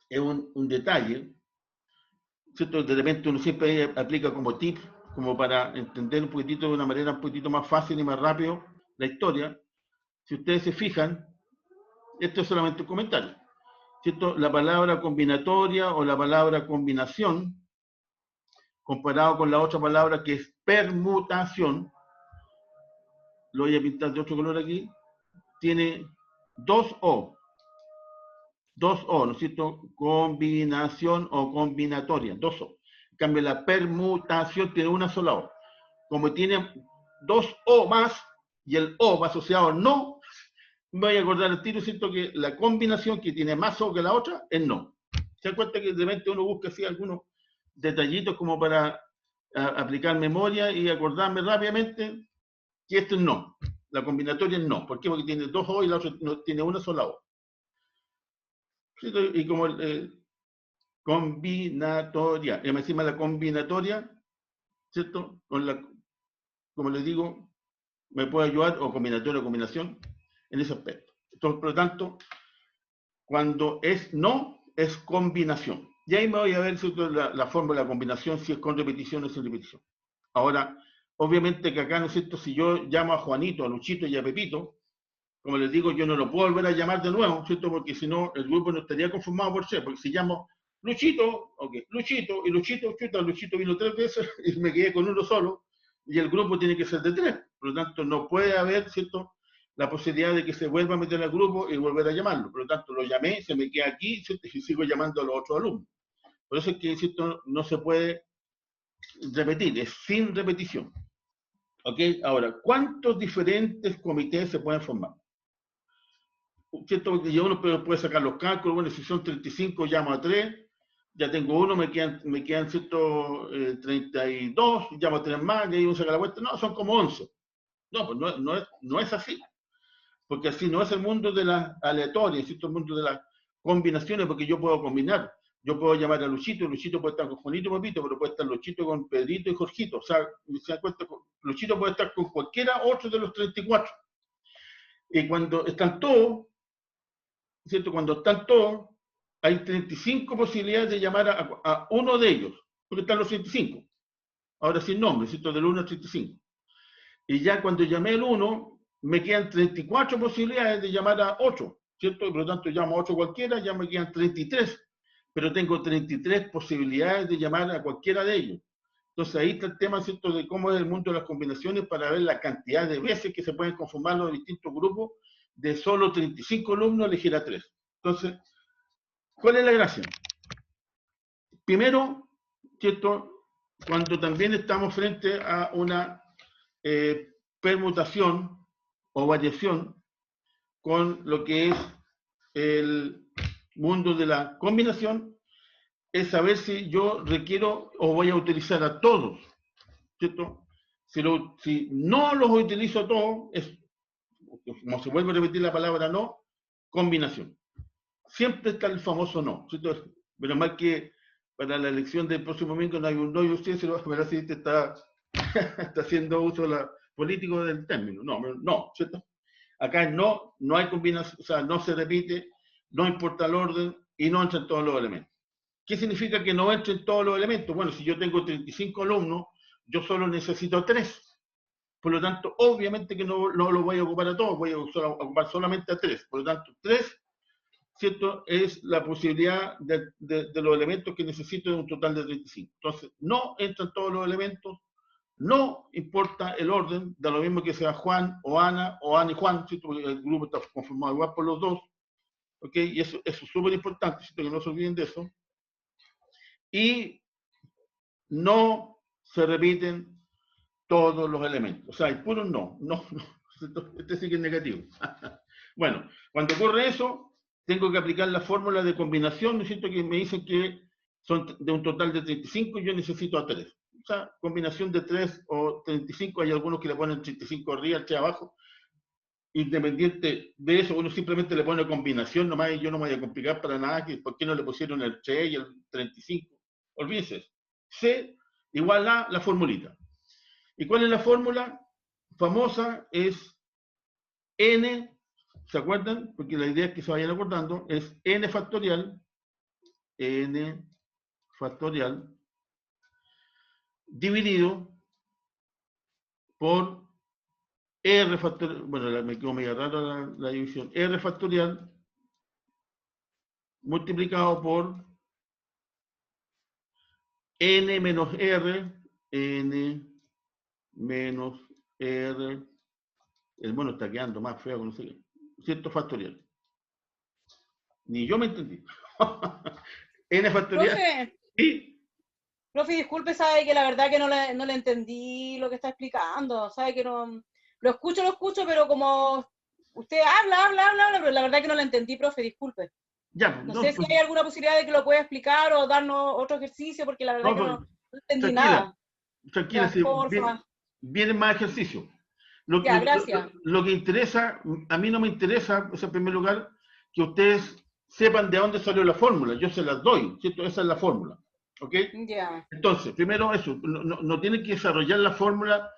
es un detalle, ¿cierto? De repente uno siempre aplica como tip, como para entender un poquitito de una manera un poquitito más fácil y más rápido la historia. Si ustedes se fijan, esto es solamente un comentario, ¿cierto? La palabra combinatoria o la palabra combinación, comparado con la otra palabra que es permutación, lo voy a pintar de otro color aquí, tiene dos O, ¿no es cierto? Combinación o combinatoria, dos O. En cambio, la permutación tiene una sola O. Como tiene dos O más y el O va asociado a no, me voy a acordar el tiro, ¿cierto? Que la combinación que tiene más O que la otra es no. Se dan cuenta que de repente uno busca así algunos detallitos como para aplicar memoria y acordarme rápidamente que esto es no. La combinatoria es no. ¿Por qué? Porque tiene dos O y la otra no, tiene una sola O. ¿Cierto? Y como combinatoria, y encima la combinatoria, ¿cierto? Como les digo, me puede ayudar, o combinatoria o combinación, en ese aspecto. Entonces, por lo tanto, cuando es no, es combinación. Y ahí me voy a ver la fórmula de combinación, si es con repetición o sin repetición. Ahora, obviamente que acá, ¿no es cierto? Si yo llamo a Juanito, a Luchito y a Pepito, como les digo, yo no lo puedo volver a llamar de nuevo, ¿cierto? Porque si no, el grupo no estaría conformado por ser. Porque si llamo Luchito, ok, Luchito, y Luchito, chuta, Luchito vino 3 veces y me quedé con uno solo, y el grupo tiene que ser de 3. Por lo tanto, no puede haber, ¿cierto?, la posibilidad de que se vuelva a meter al grupo y volver a llamarlo. Por lo tanto, lo llamé, se me queda aquí, ¿cierto?, y sigo llamando a los otros alumnos. Por eso es que, ¿cierto?, no se puede repetir, es sin repetición. ¿Ok? Ahora, ¿cuántos diferentes comités se pueden formar? ¿Cierto? Porque ya uno puede sacar los cálculos, bueno, si son 35, llamo a 3, ya tengo uno, me quedan 32, llamo a 3 más, y ahí uno saca la vuelta, no, son como 11. No, pues no es así, porque así no es el mundo de las aleatorias, ¿cierto? El mundo de las combinaciones, porque yo puedo combinar. Yo puedo llamar a Luchito, Luchito puede estar con Juanito y Pepito, pero puede estar Luchito con Pedrito y Jorgito. O sea, se dan cuenta, Luchito puede estar con cualquiera otro de los 34. Y cuando están todos, ¿cierto? Cuando están todos, hay 35 posibilidades de llamar a uno de ellos, porque están los 35. Ahora sin nombre, ¿cierto? Del 1 al 35. Y ya cuando llamé el 1, me quedan 34 posibilidades de llamar a 8, ¿cierto? Y por lo tanto llamo a 8 cualquiera, ya me quedan 33. Pero tengo 33 posibilidades de llamar a cualquiera de ellos. Entonces ahí está el tema, ¿cierto?, de cómo es el mundo de las combinaciones para ver la cantidad de veces que se pueden conformar los distintos grupos. De solo 35 alumnos, elegir a 3. Entonces, ¿cuál es la gracia? Primero, ¿cierto?, cuando también estamos frente a una permutación o variación con lo que es el mundo de la combinación, es saber si yo requiero o voy a utilizar a todos, ¿cierto? Si no los utilizo a todos, es, como se vuelve a repetir la palabra no, combinación. Siempre está el famoso no, ¿cierto? Menos mal que para la elección del próximo domingo no hay un no y usted se lo va a ver si está haciendo uso político del término. No, ¿cierto? Acá no hay combinación, o sea, no se repite, no importa el orden y no entran todos los elementos. ¿Qué significa que no entren todos los elementos? Bueno, si yo tengo 35 alumnos, yo solo necesito 3. Por lo tanto, obviamente que no lo voy a ocupar a todos, voy a ocupar solamente a 3. Por lo tanto, 3, ¿cierto?, es la posibilidad de los elementos que necesito de un total de 35. Entonces, no entran todos los elementos, no importa el orden, da lo mismo que sea Juan o Ana y Juan, ¿cierto?, porque el grupo está conformado igual por los dos. ¿Ok? Y eso es súper importante, ¿cierto?, que no se olviden de eso. Y no se repiten todos los elementos. O sea, hay puros no. Este sí que es negativo. Bueno, cuando ocurre eso, tengo que aplicar la fórmula de combinación, ¿no es cierto?, que me dicen que son de un total de 35 y yo necesito a 3. O sea, combinación de 3 o 35, hay algunos que le ponen 35 arriba, 3 abajo. Independiente de eso, uno simplemente le pone combinación nomás y yo no me voy a complicar para nada que por qué no le pusieron el 3 y el 35. Olvídense. C igual a la formulita. ¿Y cuál es la fórmula famosa? Es n, ¿se acuerdan? Porque la idea es que se vayan acordando, es n factorial dividido por r factorial, bueno, me quedó medio rara la división, r factorial multiplicado por n menos r, el mono está quedando más feo, no sé qué, ¿cierto? Factorial. Ni yo me entendí. N factorial. Profe, ¿Sí? profe, disculpe, sabe que la verdad que no le entendí lo que está explicando, sabe que no, lo escucho, pero como usted habla, pero la verdad que no lo entendí, profe, disculpe. Ya, No sé si hay alguna posibilidad de que lo pueda explicar o darnos otro ejercicio, porque la verdad que no entendí nada. Tranquila, Ya, sí, porfa. vienen más ejercicios. Ya, gracias. Lo que interesa, a mí no me interesa, en primer lugar, que ustedes sepan de dónde salió la fórmula. Yo se las doy, ¿cierto? Esa es la fórmula. ¿Ok? Ya. Entonces, primero eso, no tienen que desarrollar la fórmula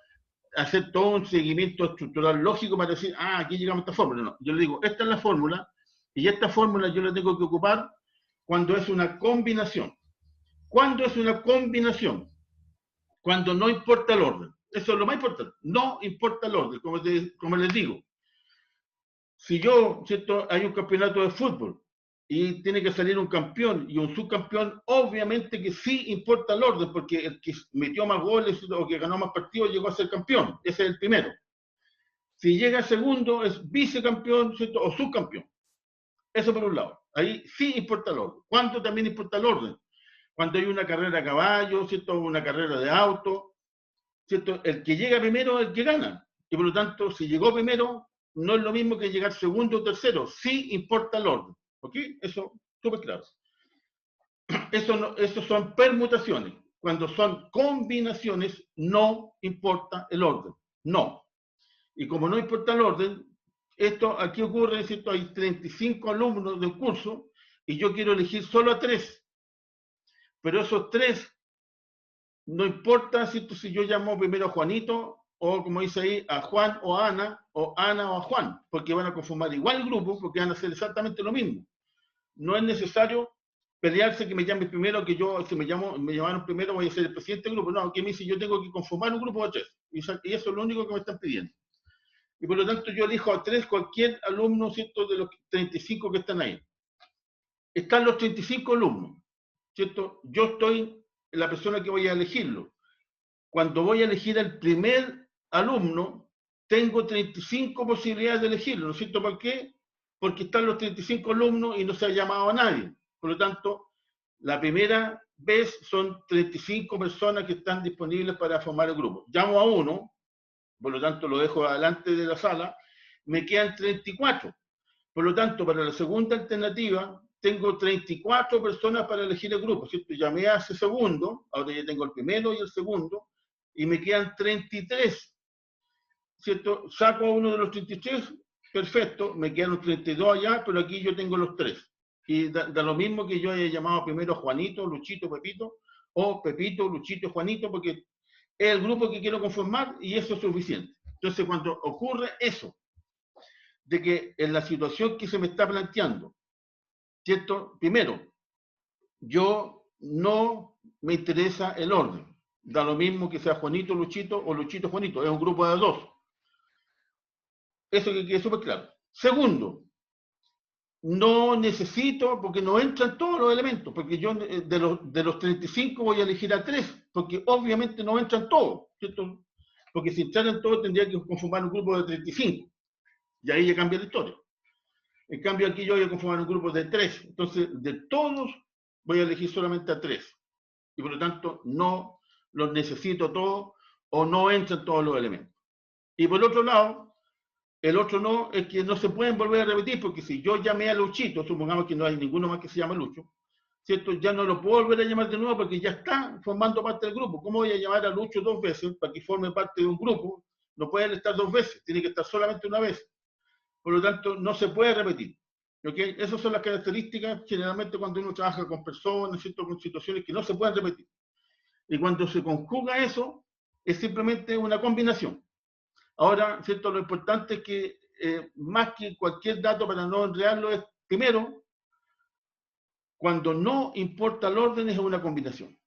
hacer todo un seguimiento estructural lógico para decir, ah, aquí llegamos a esta fórmula. No, yo le digo, esta es la fórmula, y esta fórmula yo la tengo que ocupar cuando es una combinación. ¿Cuándo es una combinación? Cuando no importa el orden. Eso es lo más importante. No importa el orden, como les digo. Si yo, ¿cierto? Hay un campeonato de fútbol y tiene que salir un campeón y un subcampeón, obviamente que sí importa el orden, porque el que metió más goles o que ganó más partidos llegó a ser campeón. Ese es el primero. Si llega segundo, es vicecampeón, ¿cierto? O subcampeón. Eso por un lado. Ahí sí importa el orden. ¿Cuánto también importa el orden? Cuando hay una carrera a caballo, ¿cierto? Una carrera de auto, ¿cierto? El que llega primero es el que gana. Y por lo tanto, si llegó primero, no es lo mismo que llegar segundo o tercero. Sí importa el orden. ¿Ok? Eso, súper claro. Eso son permutaciones. Cuando son combinaciones, no importa el orden. No. Y como no importa el orden, esto aquí ocurre, ¿cierto? Hay 35 alumnos del curso y yo quiero elegir solo a 3. Pero esos 3, no importa, ¿cierto? Si yo llamo primero a Juanito, o como dice ahí, a Juan o a Ana o a Juan, porque van a conformar igual el grupo, porque van a hacer exactamente lo mismo. No es necesario pelearse que me llame primero, que yo, si me llamaron primero, voy a ser el presidente del grupo. No, que me dice, yo tengo que conformar un grupo de 3. Y eso es lo único que me están pidiendo. Y por lo tanto yo elijo a 3 cualquier alumno, ¿cierto? De los 35 que están ahí. Están los 35 alumnos, ¿cierto? Yo estoy la persona que voy a elegirlo. Cuando voy a elegir al primer alumno, tengo 35 posibilidades de elegirlo, ¿no es cierto? ¿Por qué? Porque están los 35 alumnos y no se ha llamado a nadie. Por lo tanto, la primera vez son 35 personas que están disponibles para formar el grupo. Llamo a uno, por lo tanto lo dejo adelante de la sala, me quedan 34. Por lo tanto, para la segunda alternativa, tengo 34 personas para elegir el grupo, ¿cierto? Llamé a ese segundo, ahora ya tengo el primero y el segundo, y me quedan 33, ¿cierto? Saco a uno de los 33, perfecto, me quedan los 32 allá, pero aquí yo tengo los 3. Y da lo mismo que yo haya llamado primero a Juanito, Luchito, Pepito, o Pepito, Luchito, Juanito, porque es el grupo que quiero conformar y eso es suficiente. Entonces, cuando ocurre eso, de que en la situación que se me está planteando, ¿cierto? Primero, yo no me interesa el orden. Da lo mismo que sea Juanito, Luchito o Luchito, Juanito. Es un grupo de 2. Eso que quede súper claro. Segundo, no necesito, porque no entran todos los elementos, porque yo de los 35 voy a elegir a 3, porque obviamente no entran todos, ¿cierto? Porque si entraran todos tendría que conformar un grupo de 35. Y ahí ya cambia la historia. En cambio, aquí yo voy a conformar un grupo de 3. Entonces, de todos, voy a elegir solamente a 3. Y por lo tanto, no los necesito todos o no entran todos los elementos. Y por otro lado, el otro no es que no se pueden volver a repetir, porque si yo llamé a Luchito, supongamos que no hay ninguno más que se llama Lucho, ¿cierto? Ya no lo puedo volver a llamar de nuevo porque ya está formando parte del grupo. ¿Cómo voy a llamar a Lucho 2 veces para que forme parte de un grupo? No puede estar 2 veces, tiene que estar solamente una vez. Por lo tanto, no se puede repetir. ¿Okay? Esas son las características generalmente cuando uno trabaja con personas, ¿cierto? Con situaciones que no se pueden repetir. Y cuando se conjuga eso, es simplemente una combinación. Ahora, ¿cierto? Lo importante es que, más que cualquier dato para no enredarlo, es, primero, cuando no importa el orden, es una combinación.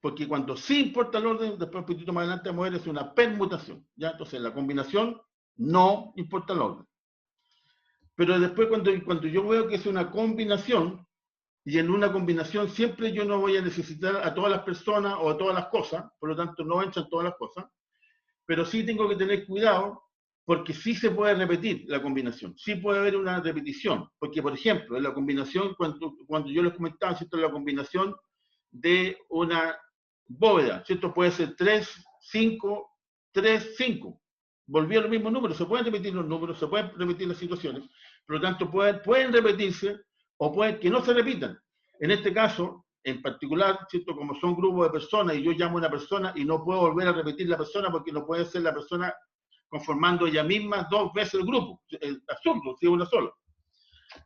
Porque cuando sí importa el orden, después un poquito más adelante vamos a ver, es una permutación. ¿Ya? Entonces, la combinación no importa el orden. Pero después cuando yo veo que es una combinación, y en una combinación siempre yo no voy a necesitar a todas las personas o a todas las cosas, por lo tanto no entran todas las cosas, pero sí tengo que tener cuidado porque sí se puede repetir la combinación, sí puede haber una repetición, porque por ejemplo, en la combinación, cuando yo les comentaba, ¿cierto? La combinación de una bóveda, ¿cierto? Puede ser 3, 5, 3, 5. Volví a los mismos números, se pueden repetir los números, se pueden repetir las situaciones, por lo tanto pueden repetirse o pueden que no se repitan. En este caso, en particular, ¿cierto? Como son grupos de personas y yo llamo a una persona y no puedo volver a repetir la persona porque no puede ser la persona conformando ella misma 2 veces el grupo. Es absurdo, si es una sola.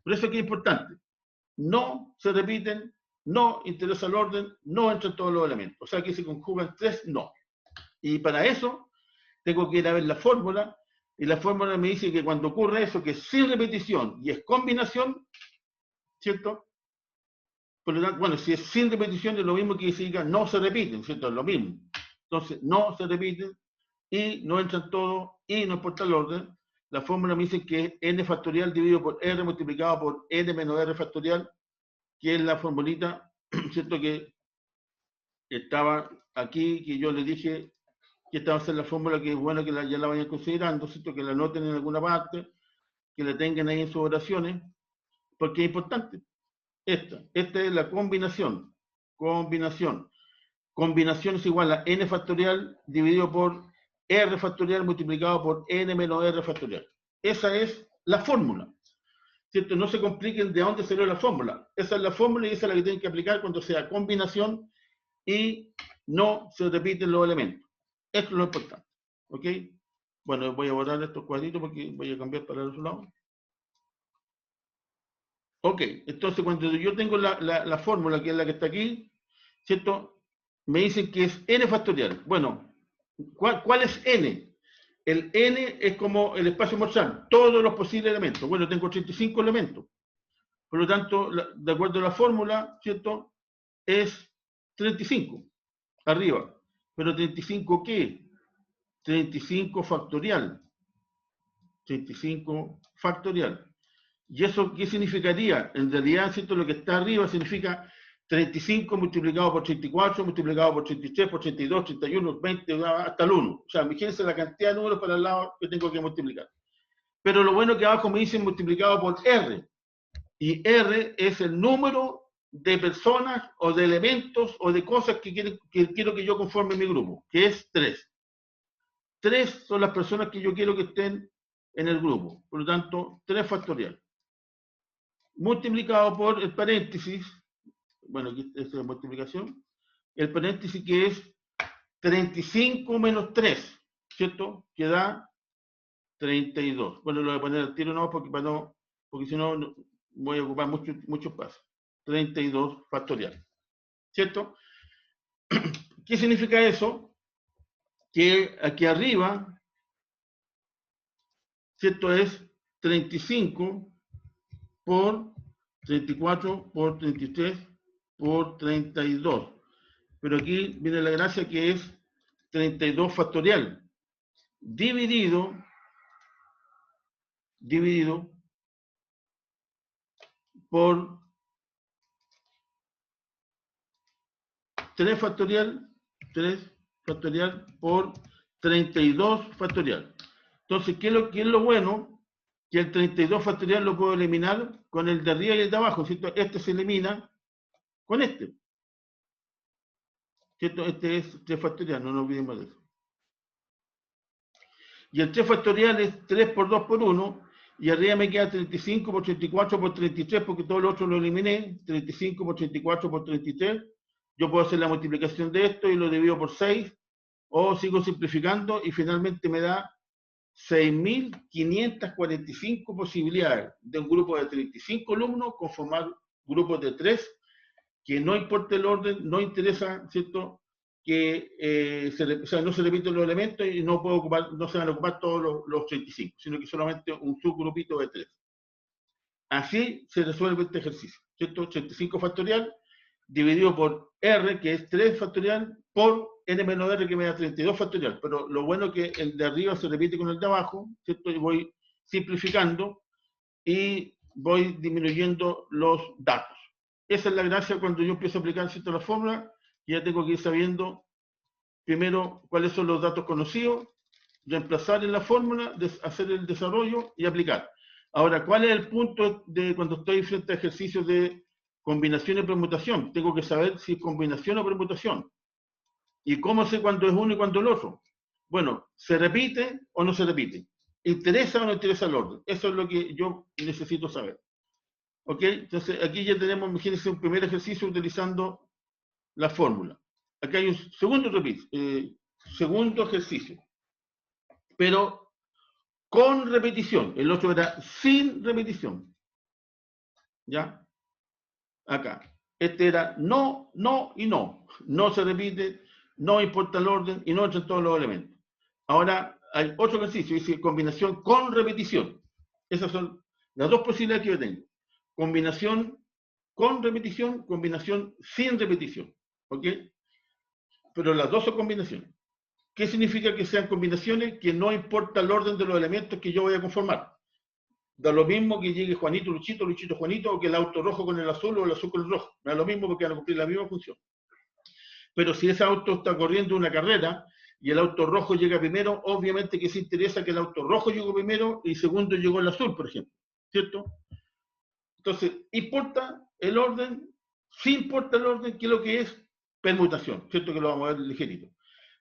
Por eso es que es importante. No se repiten, no interesa el orden, no entran todos los elementos. O sea, que se conjugan 3, no. Y para eso tengo que ir a ver la fórmula, y la fórmula me dice que cuando ocurre eso, que es sin repetición y es combinación, ¿cierto? Por lo tanto, bueno, si es sin repetición es lo mismo que si diga no se repiten, ¿cierto? Es lo mismo. Entonces, no se repiten y no entran todos y no importa el orden. La fórmula me dice que es n factorial dividido por r multiplicado por n menos r factorial, que es la formulita, ¿cierto? Que estaba aquí, que yo les dije que esta va a ser la fórmula, que es bueno que ya la vayan considerando, ¿cierto? Que la anoten en alguna parte, que la tengan ahí en sus oraciones, porque es importante. Esta es la combinación. Combinación es igual a n factorial dividido por r factorial multiplicado por n menos r factorial. Esa es la fórmula. ¿Cierto? No se compliquen de dónde salió la fórmula. Esa es la fórmula y esa es la que tienen que aplicar cuando sea combinación y no se repiten los elementos. Esto es lo importante. ¿Ok? Bueno, voy a borrar estos cuadritos porque voy a cambiar para el otro lado. Ok, entonces cuando yo tengo la fórmula, que es la que está aquí, ¿cierto? Me dicen que es n factorial. Bueno, ¿cuál es n? El n es como el espacio morzán, todos los posibles elementos. Bueno, tengo 35 elementos. Por lo tanto, de acuerdo a la fórmula, ¿cierto? Es 35, arriba. Pero 35, ¿qué? 35 factorial. 35 factorial. ¿Y eso qué significaría? En realidad, ¿cierto? Lo que está arriba significa 35 multiplicado por 34, multiplicado por 33, por 32, 31, 20, hasta el 1. O sea, imagínense la cantidad de números para el lado que tengo que multiplicar. Pero lo bueno que abajo me dicen multiplicado por R. Y R es el número de personas o de elementos o de cosas que quiero que yo conforme mi grupo, que es 3. 3 son las personas que yo quiero que estén en el grupo. Por lo tanto, 3 factorial. Multiplicado por el paréntesis, bueno, aquí es la multiplicación, el paréntesis que es 35 menos 3, ¿cierto? Que da 32. Bueno, lo voy a poner al tiro no, porque si no voy a ocupar muchos pasos. 32 factorial, ¿cierto? ¿Qué significa eso? Que aquí arriba, ¿cierto? Es 35 por 34 por 33 por 32. Pero aquí viene la gracia que es 32 factorial dividido por 3 factorial por 32 factorial. Entonces, ¿qué es lo bueno? Que el 32 factorial lo puedo eliminar con el de arriba y el de abajo, ¿cierto? Este se elimina con este. ¿Cierto? Este es 3 factorial, no nos olvidemos de eso. Y el 3 factorial es 3 por 2 por 1, y arriba me queda 35 por 34 por 33, porque todo lo otro lo eliminé, 35 por 34 por 33. Yo puedo hacer la multiplicación de esto y lo divido por 6, o sigo simplificando y finalmente me da 6.545 posibilidades de un grupo de 35 alumnos conformar grupos de 3, que no importa el orden, no interesa, ¿cierto? Que o sea, no se repiten los elementos y no se van a ocupar todos los 35, sino que solamente un subgrupito de 3. Así se resuelve este ejercicio, ¿cierto? 85 factorial dividido por R, que es 3 factorial, por n menos r, que me da 32 factorial. Pero lo bueno es que el de arriba se repite con el de abajo, ¿cierto? Y voy simplificando y voy disminuyendo los datos. Esa es la gracia cuando yo empiezo a aplicar, ¿cierto?, la fórmula. Ya tengo que ir sabiendo primero cuáles son los datos conocidos, reemplazar en la fórmula, hacer el desarrollo y aplicar. Ahora, ¿cuál es el punto de cuando estoy frente a ejercicios de combinación y permutación? Tengo que saber si es combinación o permutación. ¿Y cómo sé cuándo es uno y cuándo el otro? Bueno, ¿se repite o no se repite? ¿Interesa o no interesa el orden? Eso es lo que yo necesito saber. ¿Ok? Entonces, aquí ya tenemos, imagínense, un primer ejercicio utilizando la fórmula. Aquí hay un segundo ejercicio, pero con repetición. El otro era sin repetición. ¿Ya? Acá. Este era no, no y no. No se repite, no importa el orden y no entran todos los elementos. Ahora, hay otro ejercicio, dice combinación con repetición. Esas son las dos posibilidades que yo tengo. Combinación con repetición, combinación sin repetición. ¿Ok? Pero las dos son combinaciones. ¿Qué significa que sean combinaciones? Que no importa el orden de los elementos que yo voy a conformar. Da lo mismo que llegue Juanito, Luchito, Luchito, Juanito, o que el auto rojo con el azul o el azul con el rojo. Me da lo mismo porque van a cumplir la misma función. Pero si ese auto está corriendo una carrera y el auto rojo llega primero, obviamente que se interesa que el auto rojo llegó primero y segundo llegó el azul, por ejemplo. ¿Cierto? Entonces, importa el orden, sí importa el orden, que es lo que es permutación, ¿cierto? Que lo vamos a ver ligerito.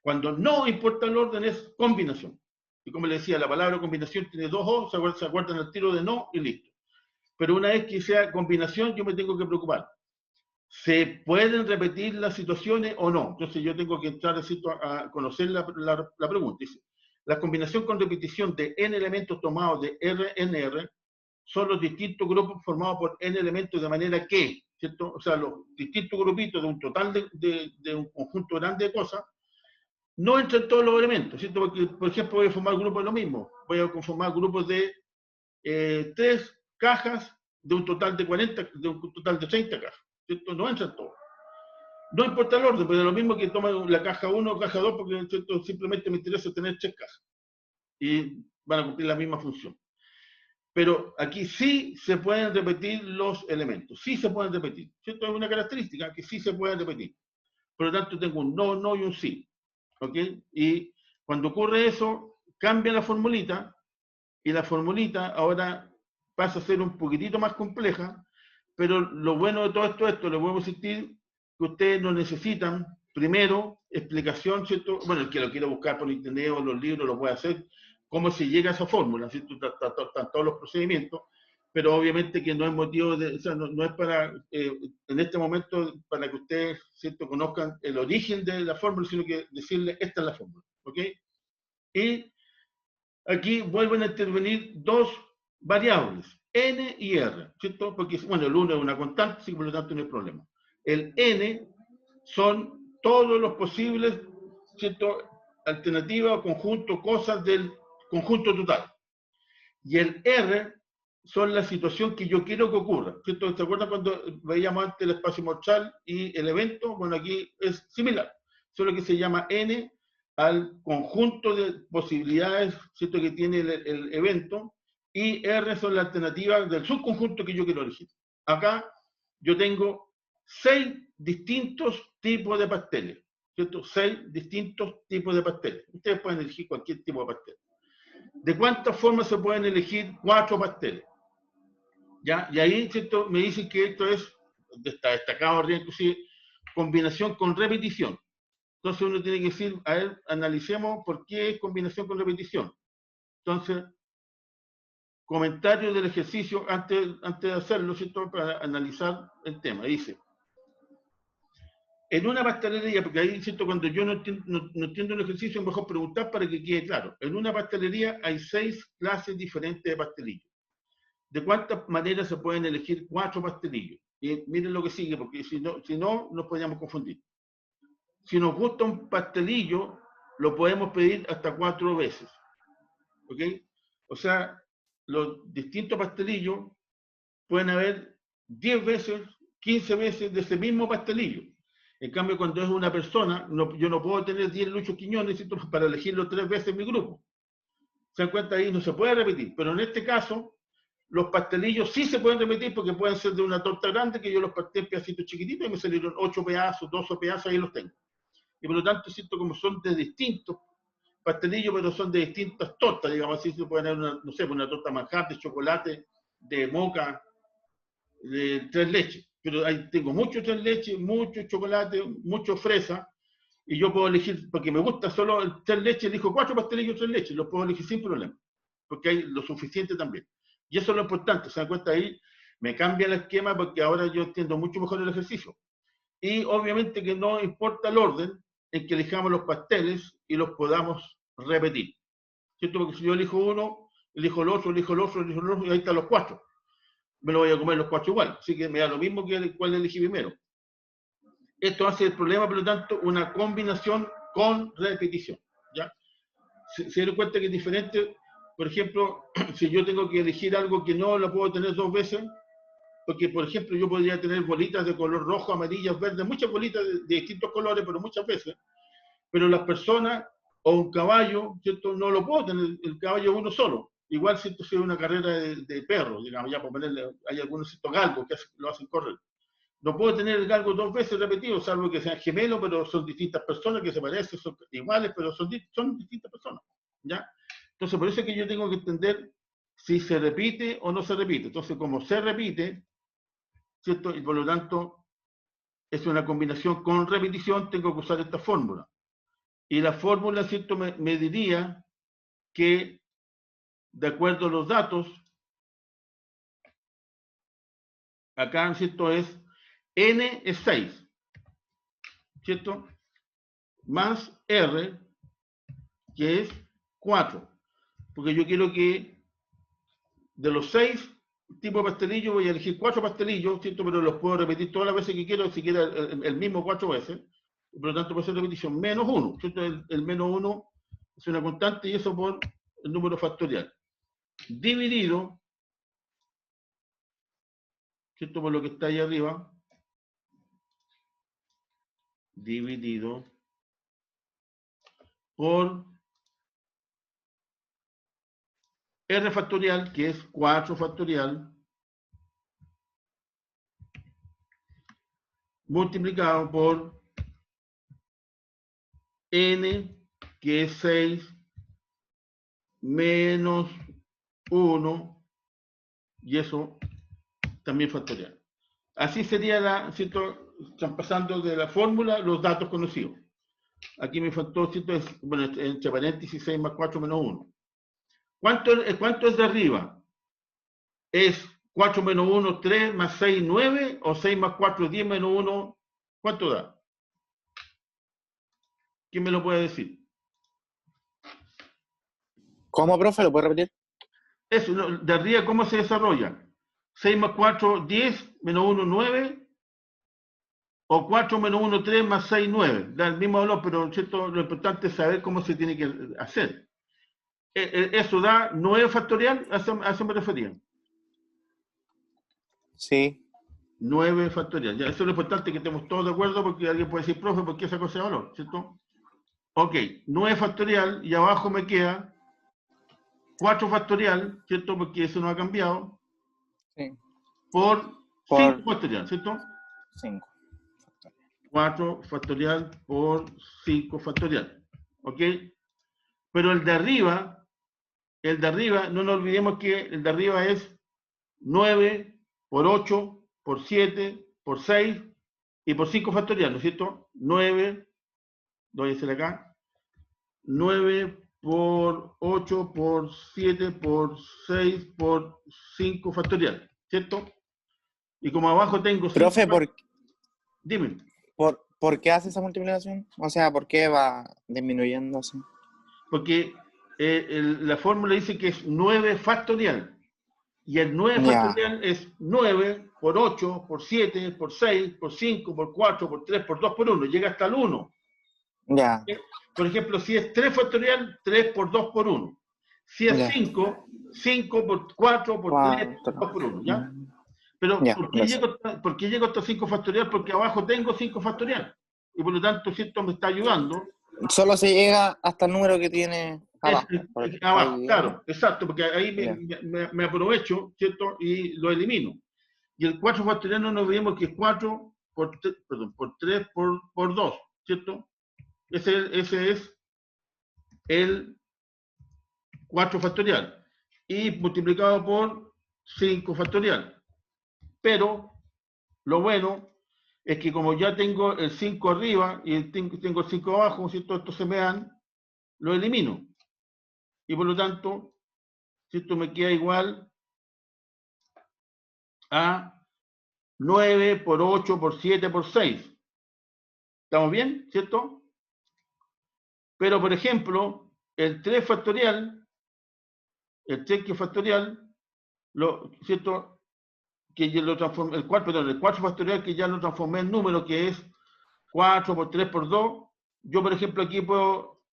Cuando no importa el orden es combinación. Y como le decía, la palabra combinación tiene dos O, se acuerdan el tiro de no y listo. Pero una vez que sea combinación, yo me tengo que preocupar. ¿Se pueden repetir las situaciones o no? Entonces yo tengo que entrar a conocer la pregunta. Dice, la combinación con repetición de n elementos tomados de RNR son los distintos grupos formados por n elementos de manera que, ¿cierto? O sea, los distintos grupitos de un total de un conjunto grande de cosas, no entran todos los elementos, ¿cierto? Porque, por ejemplo, voy a formar grupos de lo mismo. Voy a conformar grupos de 3 cajas de un total de 40, de un total de 30 cajas, ¿cierto? No entran todos. No importa el orden, pero es lo mismo que toma la caja 1 o caja 2, porque ¿cierto? Simplemente me interesa tener 3 cajas. Y van a cumplir la misma función. Pero aquí sí se pueden repetir los elementos, sí se pueden repetir. ¿Cierto? Es una característica que sí se pueden repetir. Por lo tanto, tengo un no, no y un sí. ¿Ok? Y cuando ocurre eso, cambia la formulita, y la formulita ahora pasa a ser un poquitito más compleja, pero lo bueno de todo esto, le vuelvo a insistir, que ustedes no necesitan, primero, explicación, ¿cierto? Bueno, el que lo quiera buscar por internet o los libros lo puede hacer, cómo se llega a esa fórmula, ¿cierto? Están todos los procedimientos, pero obviamente que no es motivo de, o sea, no es para, en este momento, para que ustedes, ¿cierto?, conozcan el origen de la fórmula, sino que decirles, esta es la fórmula, ¿ok? Y aquí vuelven a intervenir dos variables, n y r, ¿cierto? Porque, bueno, el 1 es una constante, así que por lo tanto no hay problema. El n son todos los posibles, ¿cierto?, alternativas, conjuntos, cosas del conjunto total. Y el r son la situación que yo quiero que ocurra, ¿cierto? ¿Se acuerdan cuando veíamos antes el espacio mortal y el evento? Bueno, aquí es similar, solo que se llama n al conjunto de posibilidades, ¿cierto?, que tiene el evento, y R son las alternativas del subconjunto que yo quiero elegir. Acá yo tengo 6 distintos tipos de pasteles, ¿cierto? 6 distintos tipos de pasteles. Ustedes pueden elegir cualquier tipo de pastel. ¿De cuántas formas se pueden elegir 4 pasteles? ¿Ya? Y ahí, ¿cierto?, me dicen que esto es, está destacado arriba inclusive, combinación con repetición. Entonces uno tiene que decir, a ver, analicemos por qué es combinación con repetición. Entonces, comentario del ejercicio antes de hacerlo, ¿cierto?, para analizar el tema. Dice, en una pastelería, porque ahí, ¿cierto?, cuando yo no entiendo el ejercicio, es mejor preguntar para que quede claro. En una pastelería hay 6 clases diferentes de pastelillos. ¿De cuántas maneras se pueden elegir 4 pastelillos? Y miren lo que sigue, porque si no nos podríamos confundir. Si nos gusta un pastelillo, lo podemos pedir hasta 4 veces. ¿Ok? O sea, los distintos pastelillos pueden haber 10 veces, 15 veces de ese mismo pastelillo. En cambio, cuando es una persona, yo no puedo tener 10 Luchos Quiñones para elegirlo 3 veces en mi grupo. ¿Se dan cuenta? Ahí no se puede repetir. Pero en este caso, los pastelillos sí se pueden repetir porque pueden ser de una torta grande que yo los parté en pedacitos chiquititos y me salieron 8 pedazos, 12 pedazos, ahí los tengo. Y por lo tanto, siento como son de distintos pastelillos, pero son de distintas tortas, digamos así, se pueden haber no sé, una torta manjar, de chocolate, de moca, de 3 leches. Pero ahí tengo mucho 3 leches, mucho chocolate, mucho fresa, y yo puedo elegir, porque me gusta solo el 3 leches, elijo 4 pastelillos 3 leches, los puedo elegir sin problema, porque hay lo suficiente también. Y eso es lo importante, se dan cuenta ahí, me cambia el esquema porque ahora yo entiendo mucho mejor el ejercicio. Y obviamente que no importa el orden en que elijamos los pasteles y los podamos repetir. ¿Cierto? Porque si yo elijo uno, elijo el otro, elijo el otro, elijo el otro, y ahí están los 4. Me lo voy a comer los 4 igual. Así que me da lo mismo que cuál elegí primero. Esto hace el problema, por lo tanto, una combinación con repetición. ¿Ya? se dieron cuenta que es diferente. Por ejemplo, si yo tengo que elegir algo que no lo puedo tener dos veces, porque, por ejemplo, yo podría tener bolitas de color rojo, amarillas, verdes, muchas bolitas de distintos colores, pero muchas veces. Pero las personas o un caballo, ¿cierto? No lo puedo tener, el caballo uno solo. Igual si esto es una carrera de perros, digamos, ya por ponerle, hay algunos ciertos galgos que lo hacen correr. No puedo tener el galgo dos veces repetido, salvo que sean gemelos, pero son distintas personas que se parecen, son iguales, pero son distintas personas, ¿ya? Entonces, por eso es que yo tengo que entender si se repite o no se repite. Entonces, como se repite, ¿cierto? Y por lo tanto, es una combinación con repetición, tengo que usar esta fórmula. Y la fórmula, ¿cierto? Me diría que, de acuerdo a los datos, acá, ¿cierto? Es n es 6, ¿cierto? Más r, que es 4. Porque yo quiero que de los 6 tipos de pastelillos voy a elegir 4 pastelillos, ¿cierto? Pero los puedo repetir todas las veces que quiero, si quiero el mismo 4 veces. Por lo tanto, puede ser repetición menos 1, ¿cierto? El menos 1 es una constante y eso por el número factorial. Dividido, ¿cierto? Por lo que está ahí arriba. Dividido por r factorial, que es 4 factorial, multiplicado por n, que es 6, menos 1, y eso también factorial. Así sería ¿cierto? Están pasando de la fórmula los datos conocidos. Aquí me faltó, ¿cierto? Bueno, entre paréntesis 6 más 4 menos 1. ¿Cuánto es de arriba? ¿Es 4 menos 1, 3 más 6, 9? ¿O 6 más 4, 10 menos 1? ¿Cuánto da? ¿Quién me lo puede decir? ¿Cómo, profe? ¿Lo puede repetir? Eso, de arriba, ¿cómo se desarrolla? 6 más 4, 10, menos 1, 9, o 4 menos 1, 3 más 6, 9. Da el mismo valor, pero ¿cierto? Lo importante es saber cómo se tiene que hacer. Eso da 9 factorial, a eso me refería. Sí. 9 factorial. Ya, eso es lo importante, que estemos todos de acuerdo, porque alguien puede decir, profe, ¿por qué esa cosa de valor? ¿Cierto? Ok, 9 factorial, y abajo me queda 4 factorial, ¿cierto? Porque eso no ha cambiado. Sí. Por 5 factorial, ¿cierto? 5. 4 factorial por 5 factorial. ¿Ok? Pero el de arriba, no nos olvidemos que el de arriba es 9 por 8, por 7, por 6 y por 5 factorial, ¿no es cierto? 9, lo voy a hacer acá. 9 por 8, por 7, por 6, por 5 factorial, ¿cierto? Y como abajo tengo... Profe, Dime. ¿Por qué hace esa multiplicación? O sea, ¿por qué va disminuyendo así? Porque la fórmula dice que es 9 factorial. Y el 9 factorial es 9 por 8, por 7, por 6, por 5, por 4, por 3, por 2, por 1. Llega hasta el 1. Ya. Por ejemplo, si es 3 factorial, 3 por 2 por 1. Si es 5, 5 por 4 por 3 por 2 por 1. ¿Ya? Pero, ¿por qué llego hasta 5 factorial? Porque abajo tengo 5 factorial. Y por lo tanto, ¿cierto? Me está ayudando. Solo se llega hasta el número que tiene abajo. Abajo, claro, exacto, porque ahí me aprovecho, ¿cierto? Y lo elimino. Y el 4 factorial no nos olvidemos que es 4 por 3 por 2, ¿cierto? Ese es el 4 factorial. Y multiplicado por 5 factorial. Pero lo bueno es que como ya tengo el 5 arriba y tengo el 5 abajo, ¿cierto? Estos se me dan, lo elimino. Y por lo tanto, ¿cierto? Me queda igual a 9 por 8 por 7 por 6. ¿Estamos bien? ¿Cierto? Pero, por ejemplo, el 3 factorial, el 3 factorial, ¿cierto? Que yo lo transformé, el 4 factorial que ya lo transformé en número, que es 4 por 3 por 2. Yo, por ejemplo, aquí puedo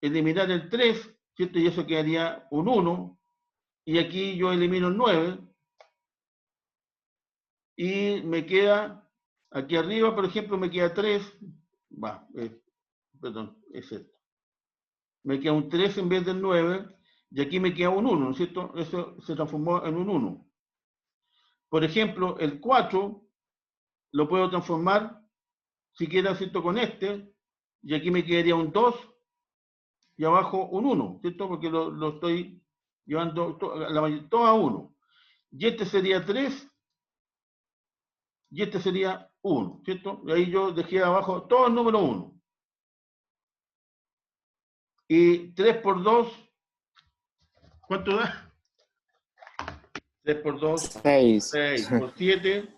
eliminar el 3, ¿cierto? Y eso quedaría un 1. Y aquí yo elimino el 9. Y me queda, aquí arriba, por ejemplo, me queda 3. Perdón, es esto. Me queda un 3 en vez del 9. Y aquí me queda un 1, ¿no es cierto? Eso se transformó en un 1. Por ejemplo, el 4 lo puedo transformar, si quiero, ¿cierto? Con este. Y aquí me quedaría un 2 y abajo un 1, ¿cierto? Porque lo estoy llevando todo a 1. Y este sería 3 y este sería 1, ¿cierto? Y ahí yo dejé abajo todo el número 1. Y 3 por 2, ¿cuánto da? 3 por 2, 6. 6. Por 7,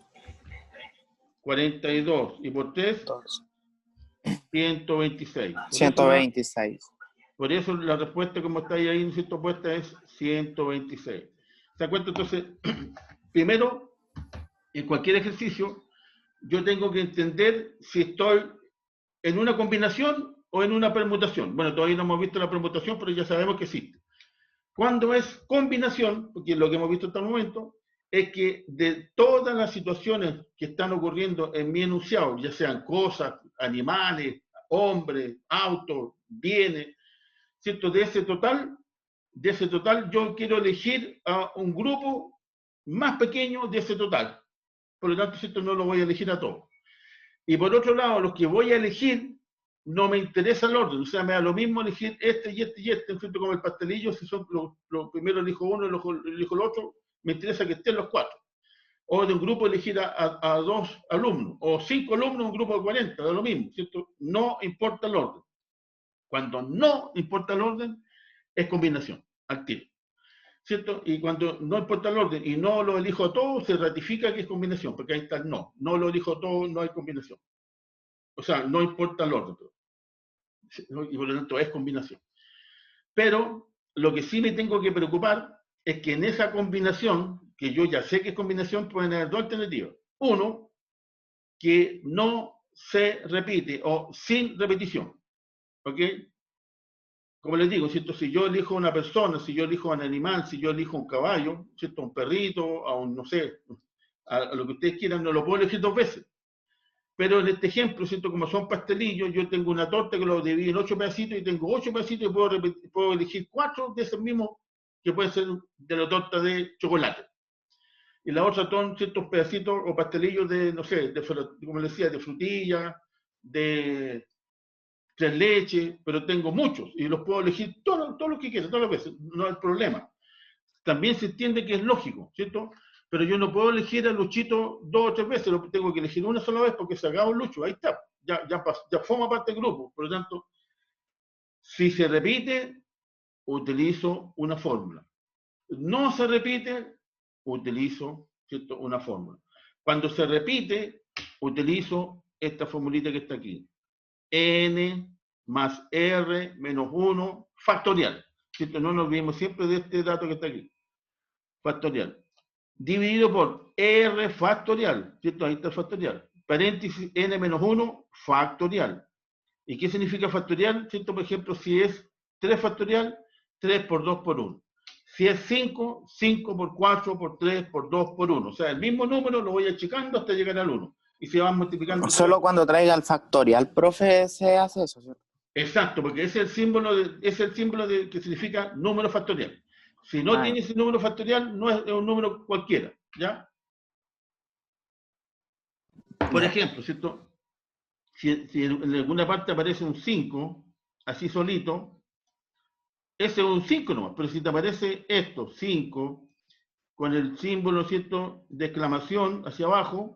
42. Y por 3, 126. Por eso 126. Por eso la respuesta, como está ahí, ¿no es cierto?, puesta es 126. ¿Se da cuenta? Entonces, primero, en cualquier ejercicio, yo tengo que entender si estoy en una combinación o en una permutación. Bueno, todavía no hemos visto la permutación, pero ya sabemos que existe. Cuando es combinación, porque lo que hemos visto hasta el momento, es que de todas las situaciones que están ocurriendo en mi enunciado, ya sean cosas, animales, hombres, autos, bienes, ¿cierto? De ese total, yo quiero elegir a un grupo más pequeño de ese total. Por lo tanto, ¿cierto? No lo voy a elegir a todos. Y por otro lado, los que voy a elegir, no me interesa el orden. O sea, me da lo mismo elegir este y este y este, ¿cierto? Como el pastelillo, si son los primero elijo uno y luego elijo el otro, me interesa que estén los 4. O de un grupo elegir a 2 alumnos, o 5 alumnos, un grupo de 40, da lo mismo, ¿cierto? No importa el orden. Cuando no importa el orden, es combinación, al tiro, ¿cierto? Y cuando no importa el orden y no lo elijo todo, se ratifica que es combinación, porque ahí está el no. No lo elijo todo, no hay combinación. O sea, no importa el orden. Y por lo tanto es combinación. Pero lo que sí me tengo que preocupar es que en esa combinación, que yo ya sé que es combinación, pueden haber dos alternativas. Uno, que no se repite o sin repetición. ¿Ok? Como les digo, ¿cierto? Si yo elijo una persona, si yo elijo un animal, si yo elijo un caballo, ¿cierto? Un perrito, a un, no sé, a lo que ustedes quieran, no lo puedo elegir 2 veces. Pero en este ejemplo, ¿cierto? Como son pastelillos, yo tengo una torta que lo divido en 8 pedacitos y tengo 8 pedacitos y puedo elegir 4 de esos mismos que pueden ser de la torta de chocolate. Y la otra son ciertos pedacitos o pastelillos de, no sé, como les decía, de frutilla, de 3 leches, pero tengo muchos y los puedo elegir todo lo que quiera, todas las veces, no hay problema. También se entiende que es lógico, ¿cierto? Pero yo no puedo elegir a Luchito 2 o 3 veces, lo tengo que elegir una sola vez porque se acabó Lucho, ahí está, ya forma parte del grupo. Por lo tanto, si se repite, utilizo una fórmula. No se repite, utilizo, ¿cierto?, una fórmula. Cuando se repite, utilizo esta formulita que está aquí. N más R menos 1 factorial. ¿Cierto? No nos olvidemos siempre de este dato que está aquí. Factorial. Dividido por R factorial. ¿Cierto? Ahí está el factorial. Paréntesis N menos 1 factorial. ¿Y qué significa factorial? ¿Cierto? Por ejemplo, si es 3 factorial, 3 por 2 por 1. Si es 5, 5 por 4 por 3 por 2 por 1. O sea, el mismo número lo voy achicando hasta llegar al 1. Y se van multiplicando. Solo cuando traiga el factorial, profe, se hace eso, ¿cierto? Exacto, porque es el símbolo, que significa número factorial. Si no tiene ese número factorial, no es un número cualquiera, ¿ya? Por ejemplo, ¿cierto? Si en alguna parte aparece un 5, así solito, ese es un 5 nomás, pero si te aparece esto, 5, con el símbolo, ¿cierto?, de exclamación hacia abajo,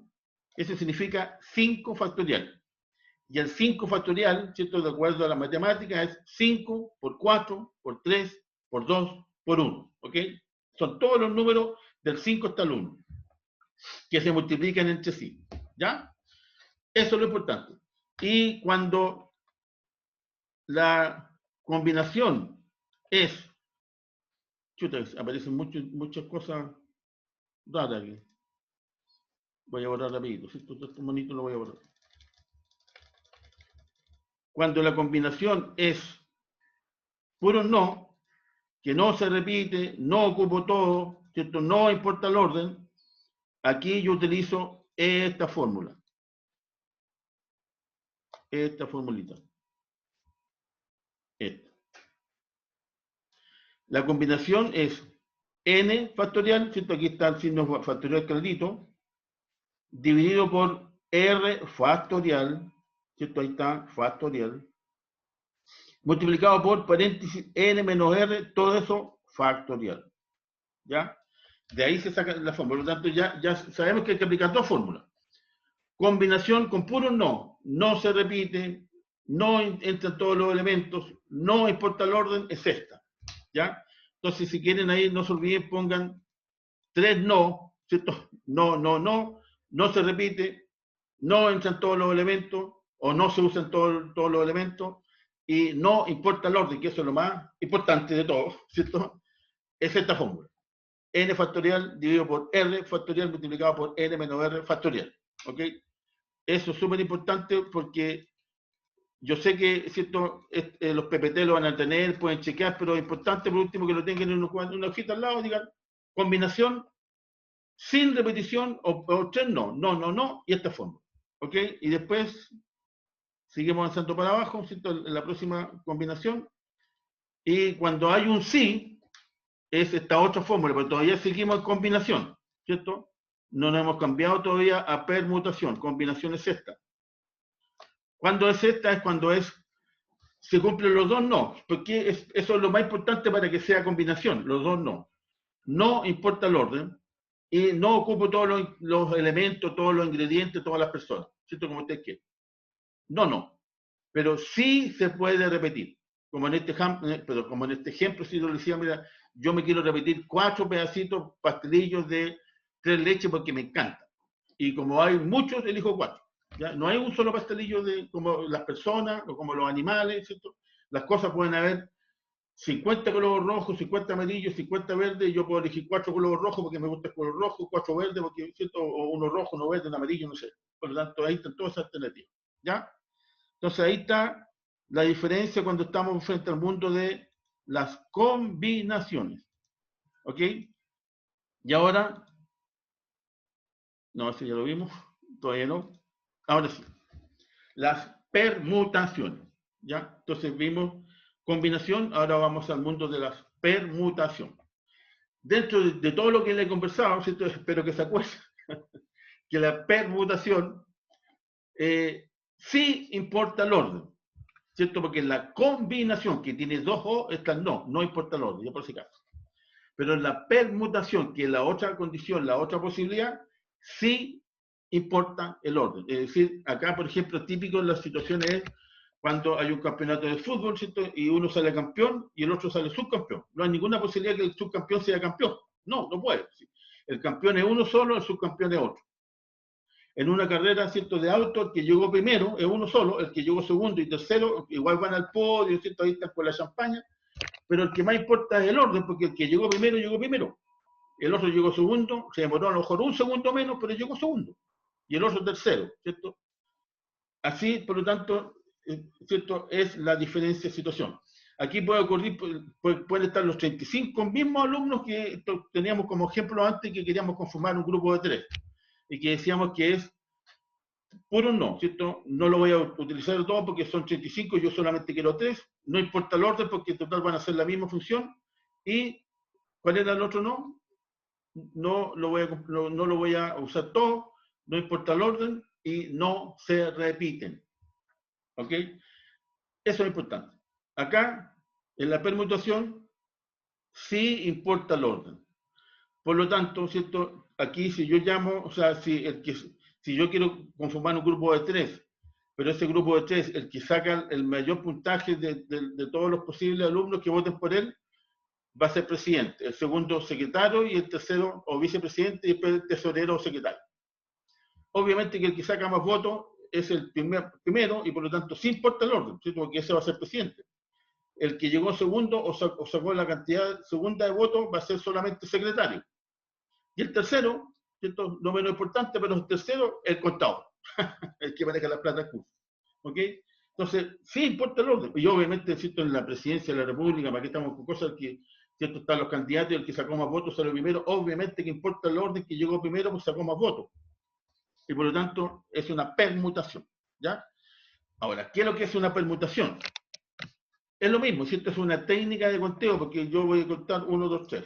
ese significa 5 factorial. Y el 5 factorial, ¿cierto?, de acuerdo a la matemática, es 5 por 4, por 3, por 2, por 1. ¿Ok? Son todos los números del 5 hasta el 1, que se multiplican entre sí. ¿Ya? Eso es lo importante. Y cuando la combinación es... Chuta, aparecen muchas cosas raras aquí. Voy a borrar rapidito. ¿Cierto? Este monito lo voy a borrar. Cuando la combinación es puros no, que no se repite, no ocupo todo, ¿cierto? No importa el orden, aquí yo utilizo esta fórmula. Esta formulita. Esta. La combinación es n factorial, ¿cierto? Aquí está el signo factorial clarito, dividido por r factorial, ¿cierto? Ahí está, factorial, multiplicado por paréntesis n menos r, todo eso factorial. ¿Ya? De ahí se saca la fórmula. Por lo tanto, ya sabemos que hay que aplicar dos fórmulas. Combinación con puros no. No se repite, no entran todos los elementos, no importa el orden, es esta. ¿Ya? Entonces, si quieren ahí, no se olviden, pongan 3 no, ¿cierto? No, no, no, no se repite, no entran todos los elementos, o no se usan todos los elementos, y no importa el orden, que eso es lo más importante de todo, ¿cierto? Es esta fórmula. N factorial dividido por R factorial multiplicado por N menos R factorial. ¿Ok? Eso es súper importante porque yo sé que, ¿cierto? Los PPT lo van a tener, pueden chequear, pero es importante por último que lo tengan en una hojita al lado, digan combinación sin repetición o 3 no, no, no, no, y esta fórmula. ¿Ok? Y después seguimos avanzando para abajo, ¿cierto? En la próxima combinación. Y cuando hay un sí, es esta otra fórmula, pero todavía seguimos en combinación, ¿cierto? No nos hemos cambiado todavía a permutación. Combinación es esta. Cuando es esta es cuando se cumplen los dos no, porque eso es lo más importante para que sea combinación, los dos no. No importa el orden y no ocupo todos los elementos, todos los ingredientes, todas las personas, ¿cierto? Como usted quiere. No, no. Pero sí se puede repetir. Como en este ejemplo, si yo le decía, mira, yo me quiero repetir 4 pedacitos, pastelillos de 3 leches porque me encanta. Y como hay muchos, elijo 4. ¿Ya? No hay un solo pastelillo como las personas o como los animales, ¿cierto? Las cosas pueden haber 50 colores rojos, 50 amarillos, 50 verdes, y yo puedo elegir 4 colores rojos porque me gusta el color rojo, 4 verdes porque, ¿cierto? O uno rojo, uno verde, uno amarillo, no sé. Por lo tanto, ahí están todas esas alternativas. ¿Ya? Entonces ahí está la diferencia cuando estamos frente al mundo de las combinaciones. ¿Ok? Y ahora, no, ese ya lo vimos, todavía no. Ahora sí, las permutaciones. ¿Ya? Entonces vimos combinación, ahora vamos al mundo de las permutaciones. Dentro de todo lo que le he conversado, ¿cierto? Espero que se acuerden, que la permutación sí importa el orden. ¿Cierto? Porque la combinación que tiene 2 O, esta no importa el orden, ya por si acaso. Pero en la permutación, que es la otra condición, la otra posibilidad, sí importa el orden. Es decir, acá, por ejemplo, típico en las situaciones es cuando hay un campeonato de fútbol, ¿cierto? Y uno sale campeón y el otro sale subcampeón. No hay ninguna posibilidad que el subcampeón sea campeón. No puede. ¿Sí? El campeón es uno solo, el subcampeón es otro. En una carrera, ¿cierto? De auto, el que llegó primero es uno solo, el que llegó segundo y tercero, igual van al podio, ¿cierto? Ahí están con la champaña, pero el que más importa es el orden, porque el que llegó primero. El otro llegó segundo, se demoró a lo mejor un segundo menos, pero llegó segundo. Y el otro tercero, ¿cierto? Así, por lo tanto, ¿cierto? Es la diferencia de situación. Aquí puede ocurrir, pueden estar los 35 mismos alumnos que teníamos como ejemplo antes, que queríamos conformar un grupo de 3. Y que decíamos que es puro no, ¿cierto? No lo voy a utilizar todo porque son 35, yo solamente quiero 3, no importa el orden porque en total van a hacer la misma función. ¿Y cuál era el otro no? No lo voy a usar todo, no importa el orden y no se repiten. ¿Ok? Eso es importante. Acá, en la permutación, sí importa el orden. Por lo tanto, ¿cierto? Aquí si yo llamo, o sea, si yo quiero conformar un grupo de 3, pero ese grupo de 3, el que saca el mayor puntaje de todos los posibles alumnos que voten por él, va a ser presidente, el segundo secretario y el tercero o vicepresidente y después el tesorero o secretario. Obviamente que el que saca más votos es el primero y por lo tanto sí importa el orden, ¿cierto? Porque ese va a ser presidente. El que llegó segundo o sacó la cantidad segunda de votos va a ser solamente secretario. Y el tercero, ¿cierto? No menos importante, pero el tercero, el contador, el que maneja la plata del curso. ¿Ok? Entonces, sí importa el orden. Y obviamente, ¿cierto? En la presidencia de la República, ¿para qué estamos con cosas que, ¿cierto? Están los candidatos y el que sacó más votos salió primero? Obviamente que importa el orden, que llegó primero, pues sacó más votos. Y por lo tanto, es una permutación, ¿ya? Ahora, ¿qué es lo que es una permutación? Es lo mismo, ¿cierto? Es una técnica de conteo, porque yo voy a contar 1, 2, 3,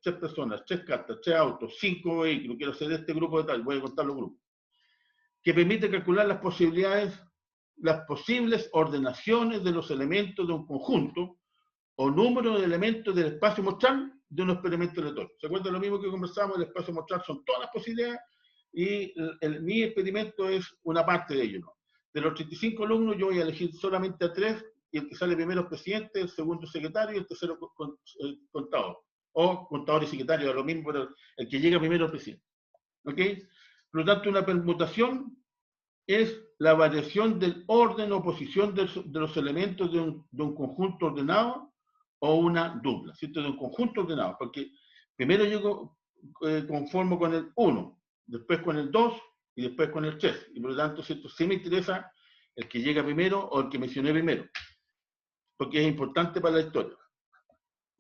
tres personas, 3 cartas, 3 autos, 5 vehículos, quiero hacer este grupo de tal, voy a contar los grupos, que permite calcular las posibilidades, las posibles ordenaciones de los elementos de un conjunto o número de elementos del espacio muestral de un experimento aleatorio. ¿Se acuerdan lo mismo que conversamos? El espacio muestral son todas las posibilidades y mi experimento es una parte de ello, ¿no? De los 35 alumnos yo voy a elegir solamente a 3 y el que sale primero es presidente, el segundo secretario y el tercero contador. O contador y secretario, lo mismo, pero el que llega primero es presidente. ¿Ok? Por lo tanto, una permutación es la variación del orden o posición de los elementos de un conjunto ordenado o una dupla, ¿cierto? De un conjunto ordenado, porque primero yo conformo con el 1, después con el 2 y después con el 3. Y por lo tanto, ¿cierto? Sí me interesa el que llega primero o el que mencioné primero, porque es importante para la historia.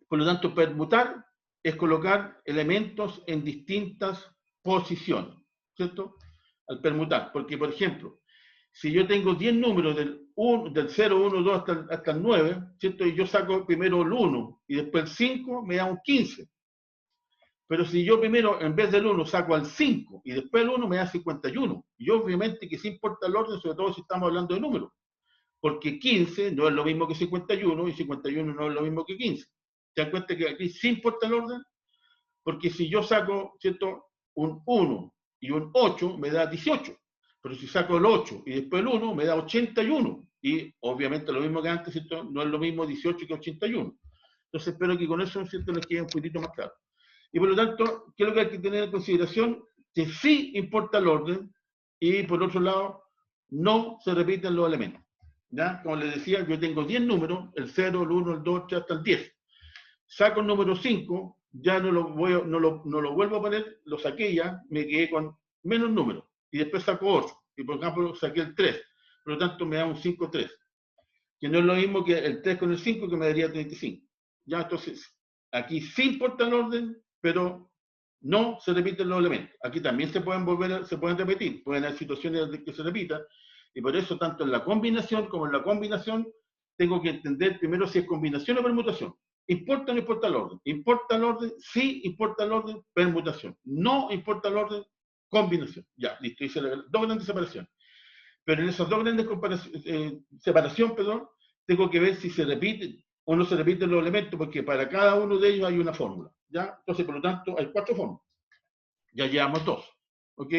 Por lo tanto, permutar es colocar elementos en distintas posiciones, ¿cierto? Al permutar, porque por ejemplo, si yo tengo 10 números del 0, 1, 2 hasta el 9, ¿cierto? Y yo saco primero el 1 y después el 5, me da un 15. Pero si yo primero, en vez del 1, saco al 5 y después el 1, me da 51. Y obviamente que sí importa el orden, sobre todo si estamos hablando de números. Porque 15 no es lo mismo que 51 y 51 no es lo mismo que 15. ¿Te das cuenta que aquí sí importa el orden? Porque si yo saco, ¿cierto? Un 1 y un 8, me da 18. Pero si saco el 8 y después el 1, me da 81. Y obviamente lo mismo que antes, ¿cierto? No es lo mismo 18 que 81. Entonces espero que con eso, ¿cierto?, les quede un poquitito más claro. Y por lo tanto, ¿qué es lo que hay que tener en consideración? Que sí importa el orden y por otro lado, no se repiten los elementos. ¿Ya? Como les decía, yo tengo 10 números, el 0, el 1, el 2, hasta el 10. Saco el número 5, ya no lo vuelvo a poner, lo saqué ya, me quedé con menos números. Y después saco 8. Y por ejemplo, saqué el 3. Por lo tanto, me da un 5-3. Que no es lo mismo que el 3 con el 5, que me daría 35. Ya, entonces, aquí sí importa el orden, pero no se repiten los elementos. Aquí también se pueden repetir. Pueden haber situaciones de que se repitan. Y por eso, tanto en la combinación como en la combinación, tengo que entender primero si es combinación o permutación. ¿Importa o no importa el orden? ¿Importa el orden? Sí, importa el orden, permutación. No importa el orden, combinación. Ya, listo, hice dos grandes separaciones. Pero en esas dos grandes separación, tengo que ver si se repiten o no se repiten los elementos, porque para cada uno de ellos hay una fórmula. ¿Ya? Entonces, por lo tanto, hay 4 fórmulas. Ya llevamos 2. ¿Ok?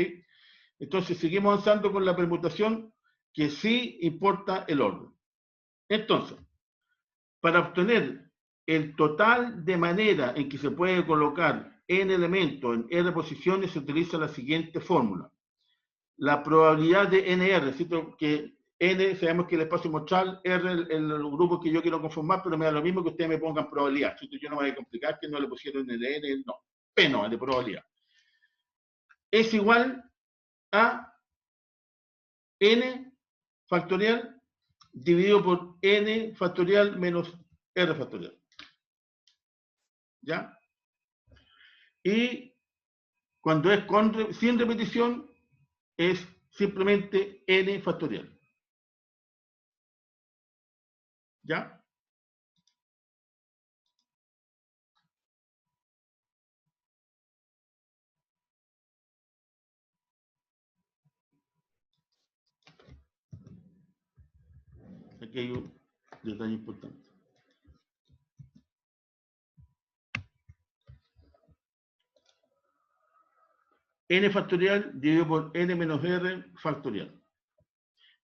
Entonces, seguimos avanzando con la permutación, que sí importa el orden. Entonces, para obtener el total de manera en que se puede colocar n elementos en r posiciones, se utiliza la siguiente fórmula. La probabilidad de NR, ¿cierto? Que N, sabemos que el espacio muestral, R, el grupo que yo quiero conformar, pero me da lo mismo que ustedes me pongan probabilidad, ¿cierto? Yo no me voy a complicar que no le pusieron el N, no. P no, de probabilidad. Es igual a N factorial dividido por N factorial menos R factorial. ¿Ya? Y cuando es sin repetición, es simplemente N factorial. ¿Ya? Aquí hay un detalle importante. N factorial dividido por N menos R factorial.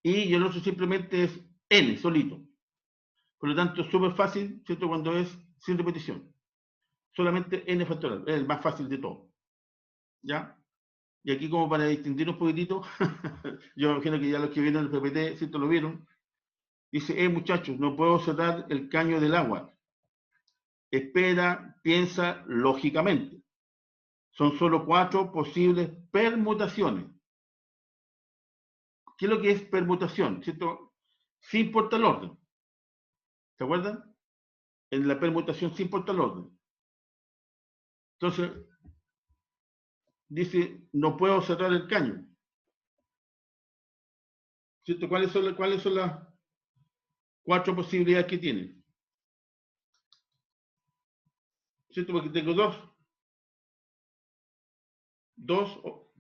Y el otro simplemente es N, solito. Por lo tanto, es súper fácil, ¿cierto? Cuando es sin repetición. Solamente N factorial, es el más fácil de todo. ¿Ya? Y aquí, como para distinguir un poquitito, yo me imagino que ya los que vieron el PPT, ¿cierto? Lo vieron. Dice, muchachos, no puedo cerrar el caño del agua. Espera, piensa lógicamente. Son solo 4 posibles permutaciones. ¿Qué es lo que es permutación? ¿Cierto? sí importa el orden. ¿Se acuerdan? En la permutación sí importa el orden. Entonces, dice, no puedo cerrar el caño. ¿Cierto? ¿Cuáles son las 4 posibilidades que tiene? ¿Cierto? Porque tengo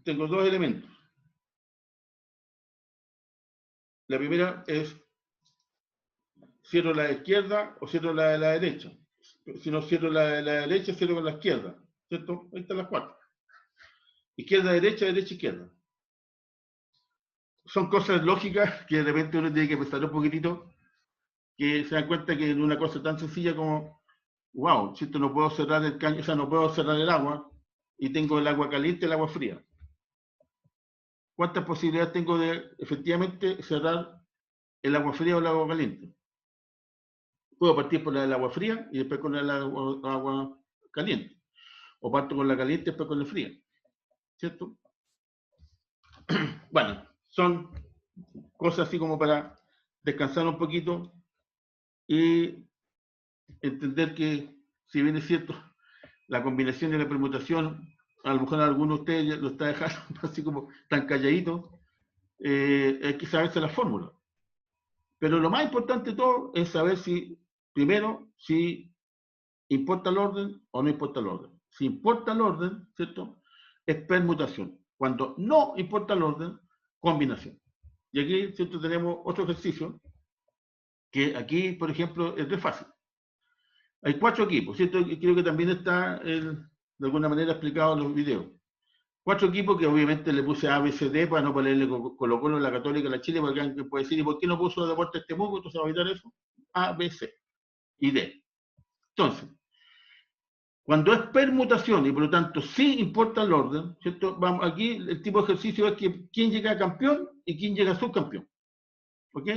tengo dos elementos. La primera es cierro la izquierda o cierro la de la derecha. Si no cierro la de la derecha, cierro con la izquierda. ¿Cierto? Ahí están las 4. Izquierda, derecha, derecha, izquierda. Son cosas lógicas que de repente uno tiene que pensar un poquitito, que se dan cuenta que en una cosa tan sencilla como, wow, si esto no puedo cerrar el caño, o sea, no puedo cerrar el agua, y tengo el agua caliente y el agua fría. ¿Cuántas posibilidades tengo de efectivamente cerrar el agua fría o el agua caliente? Puedo partir por la del agua fría y después con el agua caliente. O parto con la caliente y después con la fría. ¿Cierto? Bueno, son cosas así como para descansar un poquito y entender que, si bien es cierto, la combinación y la permutación, a lo mejor alguno de ustedes ya lo está dejando así como tan calladito, hay que saberse la fórmula. Pero lo más importante de todo es saber si, primero, si importa el orden o no importa el orden. Si importa el orden, ¿cierto? Es permutación. Cuando no importa el orden, combinación. Y aquí, ¿cierto? Tenemos otro ejercicio que aquí, por ejemplo, es de fácil. Hay 4 equipos, ¿cierto? Y creo que también está de alguna manera explicado en los videos. 4 equipos que obviamente le puse A, B, C, D para no ponerle Colo-Colo, la Católica, la Chile, porque alguien puede decir, ¿y por qué no puso Deportes Temuco? Entonces va a evitar eso. A, B, C y D. Entonces, cuando es permutación y por lo tanto sí importa el orden, ¿cierto? Vamos, aquí el tipo de ejercicio es que quién llega a campeón y quién llega a subcampeón. ¿Ok?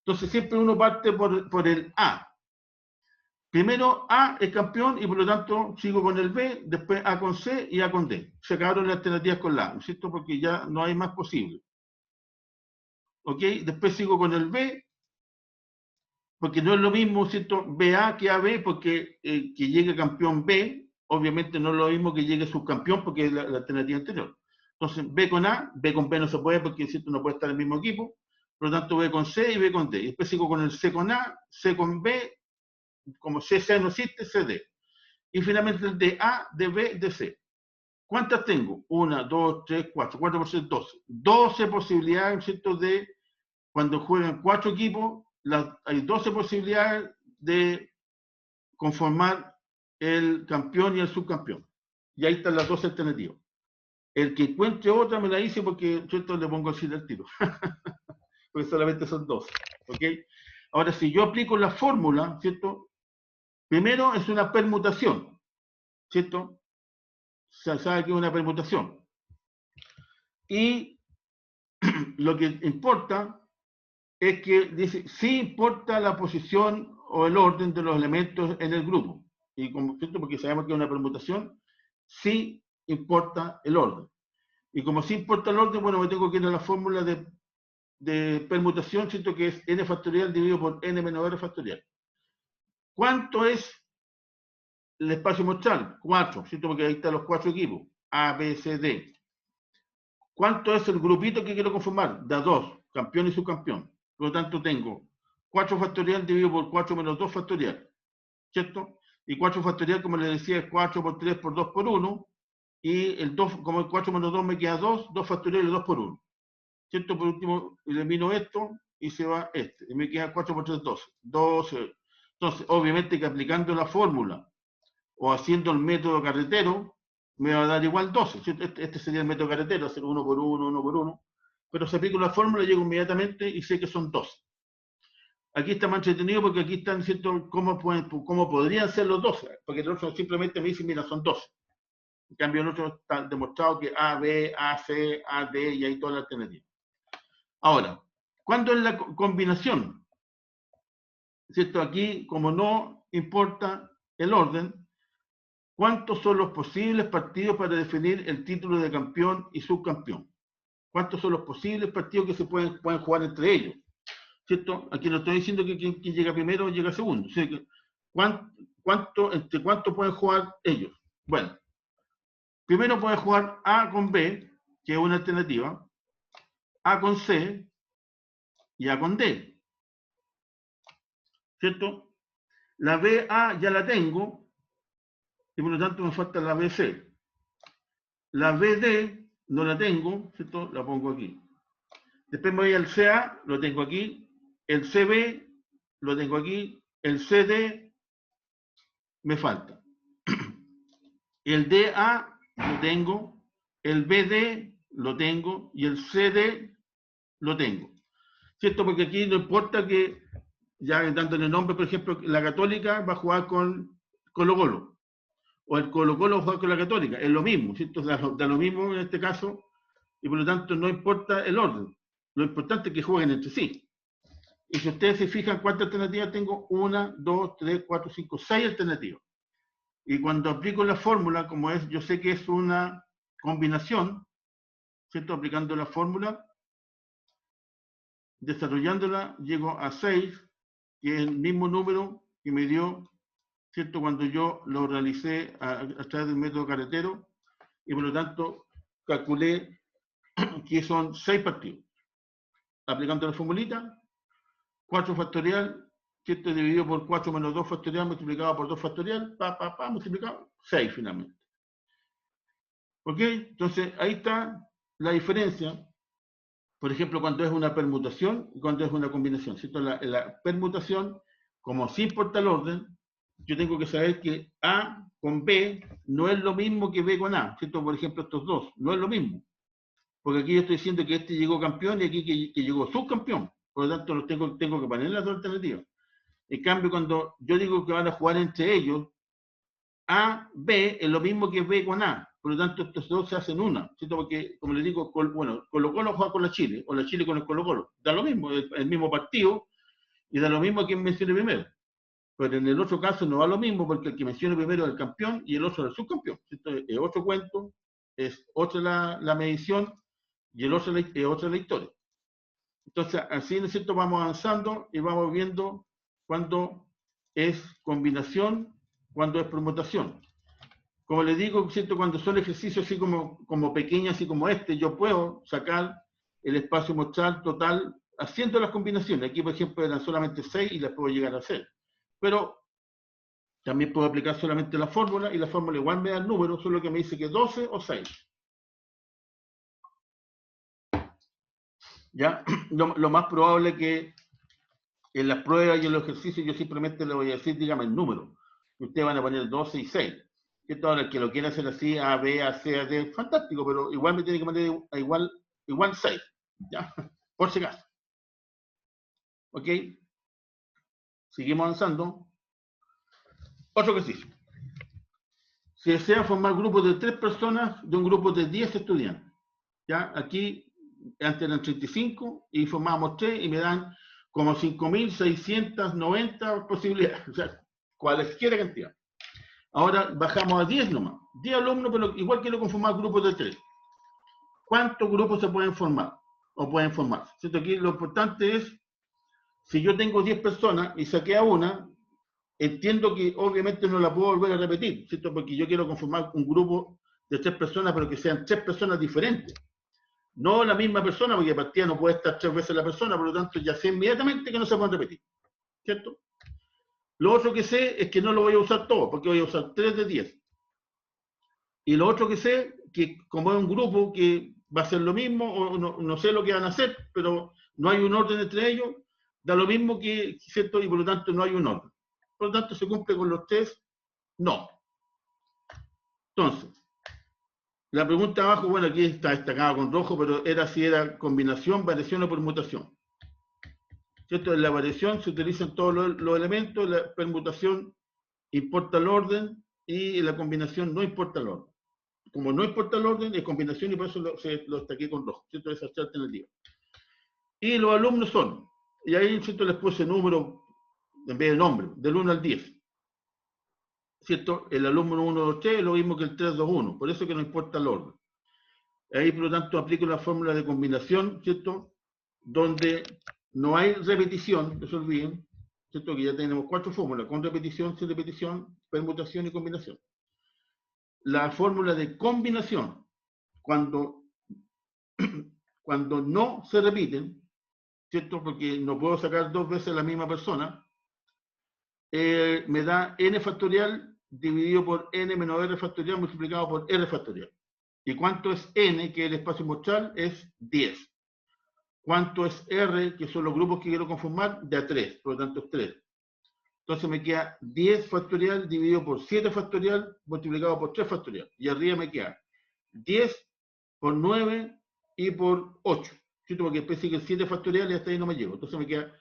Entonces siempre uno parte por el A. Primero A es campeón y por lo tanto sigo con el B, después A con C y A con D. Se acabaron las alternativas con la A, ¿no es cierto? Porque ya no hay más posible. ¿Ok? Después sigo con el B, porque no es lo mismo, ¿cierto? BA que AB, porque que llegue campeón B, obviamente no es lo mismo que llegue subcampeón, porque es la alternativa anterior. Entonces, B con A, B con B no se puede, porque ¿cierto? No puede estar en el mismo equipo. Por lo tanto, B con C y B con D. Y después sigo con el C con A, C con B, como C no existe, CD. Y finalmente el de A, de B, de C. ¿Cuántas tengo? 1, 2, 3, 4. 4 por 6, 12. 12 posibilidades, ¿cierto? De cuando juegan 4 equipos, hay 12 posibilidades de conformar el campeón y el subcampeón. Y ahí están las 12 alternativas. El que encuentre otra me la dice porque yo le pongo así del tiro. Porque solamente son 12. ¿Ok? Ahora, si yo aplico la fórmula, ¿cierto? Primero es una permutación, ¿cierto? Se sabe que es una permutación. Y lo que importa es que dice, sí importa la posición o el orden de los elementos en el grupo. Y como, ¿cierto? Porque sabemos que es una permutación, sí importa el orden. Y como sí importa el orden, bueno, me tengo que ir a la fórmula de permutación, ¿cierto? Que es n factorial dividido por n menos r factorial. ¿Cuánto es el espacio muestral? 4, ¿cierto? Porque ahí están los 4 equipos, A, B, C, D. ¿Cuánto es el grupito que quiero conformar? Da 2, campeón y subcampeón. Por lo tanto, tengo 4 factorial dividido por 4 menos 2 factorial, ¿cierto? Y 4 factorial, como les decía, es 4 por 3 por 2 por 1. Y el 2, como el 4 menos 2 me queda 2, 2 factorial es 2 por 1. ¿Cierto? Por último, elimino esto y se va este. Y me queda 4 por 3, 12. 12. Entonces, obviamente que aplicando la fórmula o haciendo el método carretero, me va a dar igual 12. ¿Cierto? Este sería el método carretero, hacer 1 por 1, 1 por 1. Pero si aplico la fórmula, llego inmediatamente y sé que son 12. Aquí está más entretenido porque aquí están, ¿cierto? ¿Cómo podrían ser los 12? Porque el otro simplemente me dice, mira, son 12. En cambio, el otro está demostrado que A, B, A, C, A, D y hay toda la alternativa. Ahora, ¿cuándo es la combinación? ¿Cierto? Aquí, como no importa el orden, ¿cuántos son los posibles partidos para definir el título de campeón y subcampeón? ¿Cuántos son los posibles partidos que se pueden jugar entre ellos? ¿cierto? Aquí no estoy diciendo que quien llega primero o llega segundo. O sea, que ¿entre cuánto pueden jugar ellos? Bueno, primero pueden jugar A con B, que es una alternativa, A con C y A con D. ¿Cierto? La BA ya la tengo y por lo tanto me falta la BC. La BD no la tengo, ¿cierto? La pongo aquí. Después me voy al CA, lo tengo aquí. El CB lo tengo aquí. El CD me falta. El DA lo tengo. El BD lo tengo. Y el CD lo tengo. ¿Cierto? Porque aquí no importa que, ya dándole nombre, por ejemplo, la Católica va a jugar con Colo-Colo. O el Colo-Colo va a jugar con la Católica. Es lo mismo, ¿cierto? Da lo mismo en este caso. Y por lo tanto no importa el orden. Lo importante es que jueguen entre sí. Y si ustedes se fijan cuántas alternativas tengo, 1, 2, 3, 4, 5, 6 alternativas. Y cuando aplico la fórmula, como es, yo sé que es una combinación, ¿cierto? Aplicando la fórmula, desarrollándola, llego a 6, que es el mismo número que me dio, ¿cierto? Cuando yo lo realicé a través del método carretero, y por lo tanto calculé que son 6 partidos. Aplicando la formulita, 4 factorial, 7 dividido por 4 menos 2 factorial multiplicado por 2 factorial, multiplicado, 6 finalmente. ¿Ok? Entonces, ahí está la diferencia, por ejemplo, cuando es una permutación y cuando es una combinación. ¿Cierto? La permutación, como sí importa el orden, yo tengo que saber que A con B no es lo mismo que B con A. ¿Cierto? Por ejemplo, estos dos, no es lo mismo. Porque aquí yo estoy diciendo que este llegó campeón y aquí que llegó subcampeón. Por lo tanto, tengo que poner las dos alternativas. En cambio, cuando yo digo que van a jugar entre ellos, A, B es lo mismo que B con A. Por lo tanto, estos dos se hacen una. ¿Cierto? Porque, como les digo, bueno, Colo-Colo juega con la Chile, o la Chile con el Colo-Colo. Da lo mismo, el mismo partido, y da lo mismo a quien mencione primero. Pero en el otro caso no va lo mismo, porque el que mencione primero es el campeón y el otro es el subcampeón. ¿Cierto? Es otro cuento, es otra la medición, y el otro es otra la historia. Entonces, así, ¿no es cierto?, vamos avanzando y vamos viendo cuándo es combinación, cuándo es permutación. Como les digo, ¿cierto?, cuando son ejercicios así como pequeños, así como este, yo puedo sacar el espacio muestral total haciendo las combinaciones. Aquí, por ejemplo, eran solamente 6 y las puedo llegar a hacer. Pero también puedo aplicar solamente la fórmula y la fórmula igual me da el número, solo que me dice que 12 o 6. ¿Ya? Lo más probable que en las pruebas y en los ejercicios yo simplemente le voy a decir, dígame el número. Ustedes van a poner 12 y 6. Ahora, el que lo quiera hacer así, A, B, A, C, A, D, fantástico, pero igual me tiene que poner igual 6. ¿Ya? Por si acaso. ¿Ok? Seguimos avanzando. Otro ejercicio. Si desea formar grupos de 3 personas de un grupo de 10 estudiantes. ¿Ya? Aquí antes eran 35 y formamos 3 y me dan como 5.690 posibilidades, o sea, cualquier cantidad. Ahora bajamos a 10 nomás, 10 alumnos, pero igual quiero conformar grupos de 3. ¿Cuántos grupos se pueden formar? O pueden formar. ¿Cierto? Aquí lo importante es, si yo tengo 10 personas y saqué a una, entiendo que obviamente no la puedo volver a repetir, ¿cierto? Porque yo quiero conformar un grupo de 3 personas, pero que sean 3 personas diferentes. No la misma persona, porque de partida no puede estar 3 veces la persona, por lo tanto ya sé inmediatamente que no se pueden repetir. ¿Cierto? Lo otro que sé es que no lo voy a usar todo, porque voy a usar 3 de 10. Y lo otro que sé, que como es un grupo que va a ser lo mismo, o no sé lo que van a hacer, pero no hay un orden entre ellos, da lo mismo que, ¿cierto? Y por lo tanto no hay un orden. Por lo tanto, ¿se cumple con los 3? No. Entonces, la pregunta abajo, bueno, aquí está destacada con rojo, pero era si era combinación, variación o permutación. ¿Cierto? En la variación se utilizan todos los elementos, la permutación importa el orden y en la combinación no importa el orden. Como no importa el orden, es combinación y por eso lo destaqué con rojo. ¿Cierto? Esas 3 alternativas. Y los alumnos son, y ahí, ¿cierto?, les puse número en vez de nombre, del 1 al 10. ¿Cierto? El alumno 1, 2, 3 es lo mismo que el 3, 2, 1. Por eso que no importa el orden. Ahí, por lo tanto, aplico la fórmula de combinación, ¿cierto? Donde no hay repetición, no se olviden, ¿cierto? Que ya tenemos 4 fórmulas, con repetición, sin repetición, permutación y combinación. La fórmula de combinación, cuando no se repiten, ¿cierto? Porque no puedo sacar 2 veces la misma persona, me da n factorial dividido por n menos r factorial multiplicado por r factorial. ¿Y cuánto es n, que es el espacio muestral? Es 10. ¿Cuánto es r, que son los grupos que quiero conformar? De a 3, por lo tanto es 3. Entonces me queda 10 factorial dividido por 7 factorial multiplicado por 3 factorial. Y arriba me queda 10 por 9 y por 8. ¿Cierto? Porque después sigue el 7 factorial y hasta ahí no me llego. Entonces me queda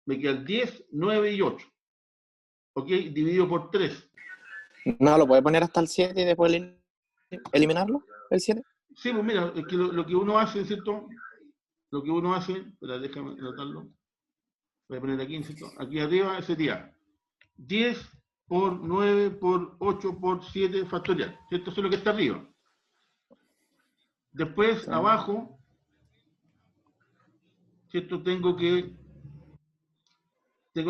el 10, 9 y 8. ¿Ok? Dividido por 3. No, lo puede poner hasta el 7 y después eliminarlo, el 7. Sí, pues mira, es que lo que uno hace, ¿cierto? Lo que uno hace, espera, déjame anotarlo. Voy a poner aquí, ¿cierto? Aquí arriba sería 10 por 9 por 8 por 7 factorial. ¿Cierto? Eso es lo que está arriba. Después, abajo, ¿cierto? Tengo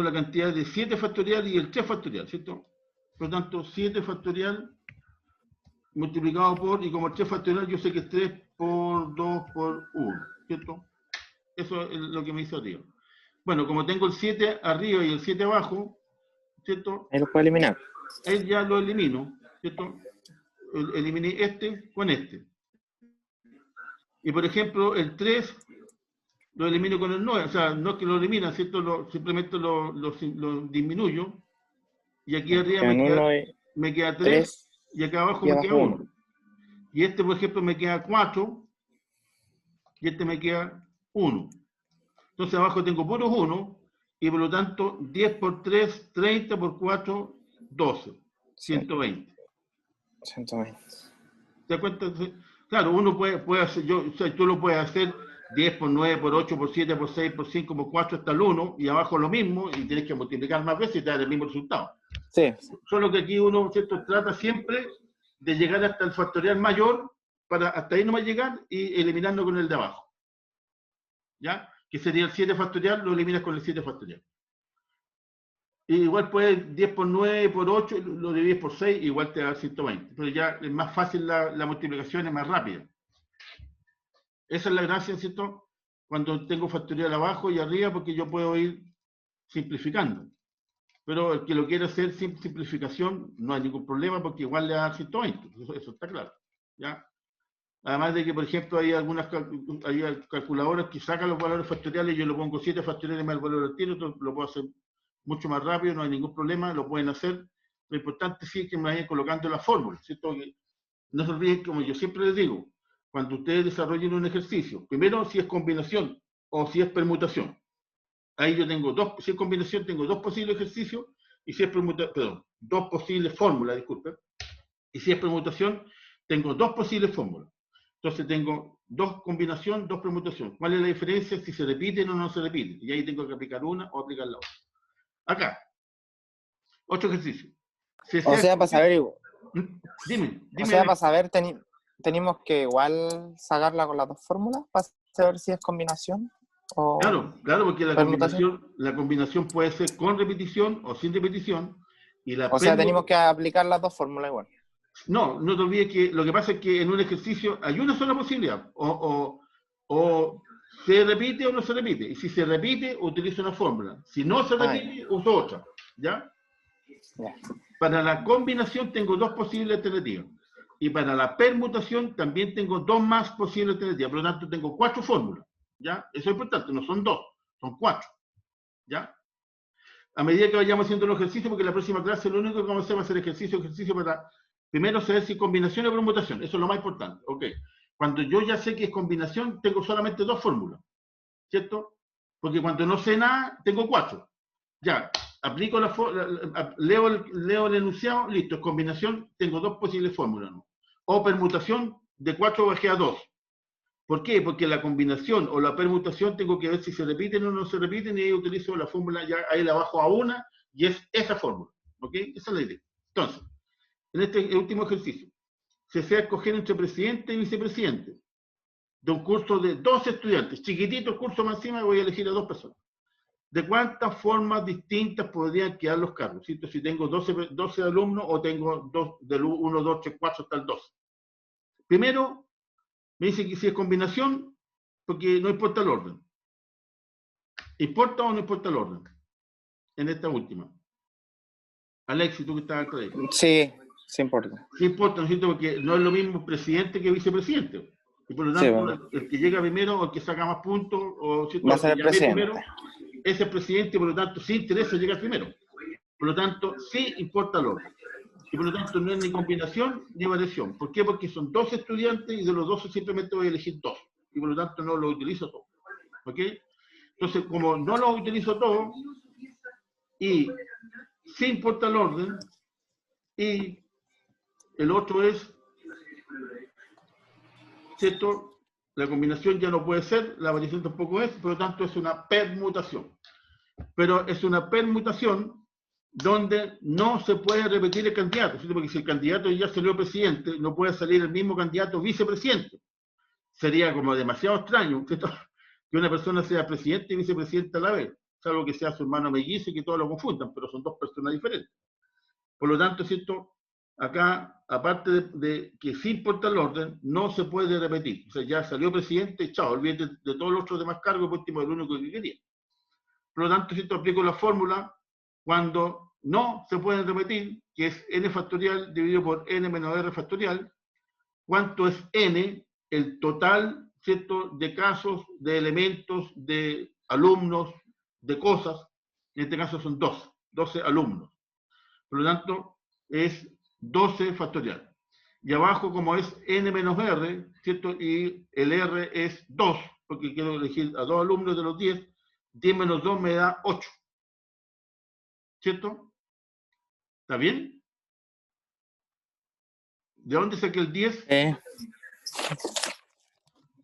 la cantidad de 7 factorial y el 3 factorial, ¿cierto? Por lo tanto, 7 factorial multiplicado por, y como el 3 factorial yo sé que es 3 por 2 por 1, ¿cierto? Eso es lo que me hizo arriba. Bueno, como tengo el 7 arriba y el 7 abajo, ¿cierto? Ahí lo puede eliminar. Él ya lo elimino, ¿cierto? Eliminé este con este. Y por ejemplo, el 3 lo elimino con el 9, o sea, no es que lo elimina, ¿cierto? Simplemente lo disminuyo. Y aquí arriba me queda 3 y acá abajo me queda 1. Y este, por ejemplo, me queda 4 y este me queda 1. Entonces abajo tengo puros 1 y por lo tanto 10 por 3, 30 por 4, 12. 120. 120. ¿Te das cuenta? Claro, uno puede hacer, o sea, tú lo puedes hacer 10 por 9, por 8, por 7, por 6, por 5, por 4 hasta el 1 y abajo lo mismo y tienes que multiplicar más veces y te da el mismo resultado. Sí. Solo que aquí uno, ¿cierto? Trata siempre de llegar hasta el factorial mayor para hasta ahí nomás llegar y eliminando con el de abajo. ¿Ya? Que sería el 7 factorial, lo eliminas con el 7 factorial. Y igual puedes 10 por 9 por 8, lo divides por 6, igual te da 120. Pero ya es más fácil la multiplicación, es más rápida. Esa es la gracia, ¿cierto? Cuando tengo factorial abajo y arriba, porque yo puedo ir simplificando. Pero el que lo quiere hacer sin simplificación, no hay ningún problema, porque igual le da 120. Eso está claro. ¿Ya? Además de que, por ejemplo, hay algunas calculadoras que sacan los valores factoriales, yo le pongo 7 factoriales más el valor del tiro, lo puedo hacer mucho más rápido, no hay ningún problema, lo pueden hacer. Lo importante sí es que me vayan colocando las fórmulas, ¿cierto? Que no se olviden, como yo siempre les digo, cuando ustedes desarrollen un ejercicio, primero si es combinación o si es permutación. Ahí yo tengo si es combinación, tengo 2 posibles ejercicios, y si es permutación, perdón, 2 posibles fórmulas, disculpen. Y si es permutación, tengo 2 posibles fórmulas. Entonces tengo 2 combinación, 2 permutación. ¿Cuál es la diferencia si se repiten o no se repiten? Y ahí tengo que aplicar una o aplicar la otra. Acá, otro ejercicio. O sea, para saber igual. Dime. O sea, para saber, tenemos que igual sacarla con las 2 fórmulas para saber si es combinación o... Claro, porque la combinación puede ser con repetición o sin repetición. O sea, tenemos que aplicar las 2 fórmulas igual. No te olvides que lo que pasa es que en un ejercicio hay una sola posibilidad. O se repite o no se repite. Y si se repite, utilizo una fórmula. Si no se repite, uso otra. ¿Ya? Para la combinación tengo 2 posibles alternativas. Y para la permutación también tengo 2 más posibles alternativas. Por lo tanto, tengo 4 fórmulas. ¿Ya? Eso es importante. No son 2, son 4. ¿Ya? A medida que vayamos haciendo los ejercicios, porque la próxima clase lo único que vamos a hacer va a ser ejercicio para primero saber si combinación o permutación. Eso es lo más importante. Ok. Cuando yo ya sé que es combinación, tengo solamente 2 fórmulas. ¿Cierto? Porque cuando no sé nada, tengo 4. Ya, aplico leo el enunciado, listo, es combinación, tengo 2 posibles fórmulas, ¿no? O permutación, de 4 bajé a 2. ¿Por qué? Porque la combinación o la permutación tengo que ver si se repiten o no se repiten, y ahí utilizo la fórmula, ya ahí la bajo a una, y es esa fórmula. ¿Ok? Esa es la idea. Entonces, en este último ejercicio, se desea escoger entre presidente y vicepresidente. de un curso de 12 estudiantes, chiquitito el curso más encima, voy a elegir a 2 personas. ¿De cuántas formas distintas podrían quedar los cargos? ¿Cierto? Si tengo 12 alumnos o tengo del 1, 2, 3, 4 hasta el 12. Primero, me dice que si es combinación, porque no importa el orden. ¿Importa o no importa el orden? En esta última. Alexis, tú que estás al colegio. Sí, sí importa. Sí importa, ¿no es cierto? Porque no es lo mismo presidente que vicepresidente. Y por lo tanto, Sí, bueno. el que llega primero o el que saca más puntos, o ¿cierto? Va a ser el que llame presidente. primero, es el presidente, y por lo tanto, sí interesa llegar primero. Por lo tanto, sí importa el orden. Y por lo tanto, no es ni combinación ni variación. ¿Por qué? Porque son 12 estudiantes y de los 12 simplemente voy a elegir 2. Y por lo tanto, no lo utilizo todo. ¿Ok? Entonces, como no lo utilizo todo, y sí importa el orden, y el otro es, ¿cierto? La combinación ya no puede ser, la variación tampoco es, por lo tanto es una permutación. Pero es una permutación donde no se puede repetir el candidato, ¿cierto? Porque si el candidato ya salió presidente, no puede salir el mismo candidato vicepresidente. Sería como demasiado extraño, ¿cierto? Que una persona sea presidente y vicepresidente a la vez, salvo que sea su hermano mellizo y que todos lo confundan, pero son 2 personas diferentes. Por lo tanto, ¿cierto? Acá, aparte de que sí importa el orden, no se puede repetir. O sea, ya salió presidente, chao, olvídate de todos los otros demás cargos, por último, el único que quería. Por lo tanto, ¿cierto? Aplico la fórmula cuando no se pueden repetir, que es n factorial dividido por n menos r factorial. ¿Cuánto es n? El total, ¿cierto?, de casos, de elementos, de alumnos, de cosas. En este caso son 12 alumnos. Por lo tanto, es 12 factorial. Y abajo, como es n menos r, ¿cierto? Y el r es 2, porque quiero elegir a 2 alumnos de los 10. 10 menos 2 me da 8. ¿Cierto? ¿Está bien? ¿De dónde saqué el 10?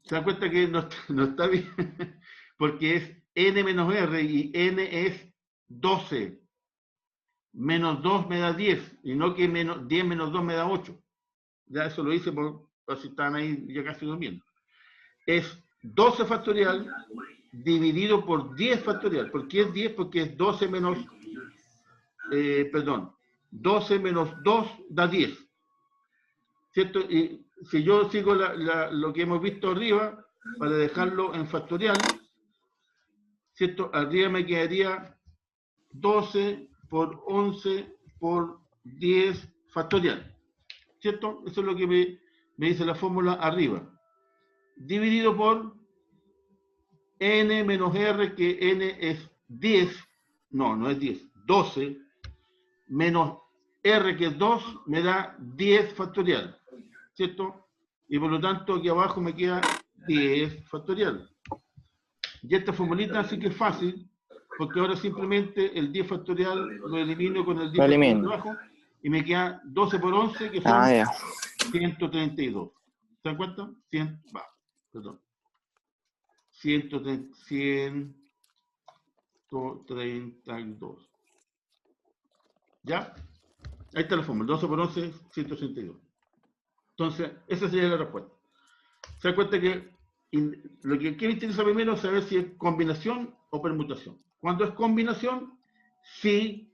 ¿Se dan cuenta que no está bien? Porque es n menos r y n es 12. Menos 2 me da 10, y no que 10 menos 2 me da 8. Ya eso lo hice por si están ahí ya casi durmiendo. Es 12 factorial dividido por 10 factorial. ¿Por qué es 10? Porque es 12 menos, 12 menos 2 da 10. ¿Cierto? Y si yo sigo lo que hemos visto arriba, para dejarlo en factorial, ¿cierto? Arriba me quedaría 12 por 11 por 10 factorial. ¿Cierto? Eso es lo que me dice la fórmula arriba. Dividido por n menos r, que n es 10, no es 10, 12, menos r, que es 2, me da 10 factorial. ¿Cierto? Y por lo tanto aquí abajo me queda 10 factorial. Y esta formulita sí que es fácil, porque ahora simplemente el 10 factorial lo elimino con el 10 factorial de abajo, y me queda 12 por 11, que son 132. ¿Se dan cuenta? 132. ¿Ya? Ahí está la fórmula. 12 por 11, 162. Entonces, esa sería la respuesta. Se dan cuenta que lo que me interesa primero es saber si es combinación o permutación. Cuando es combinación, sí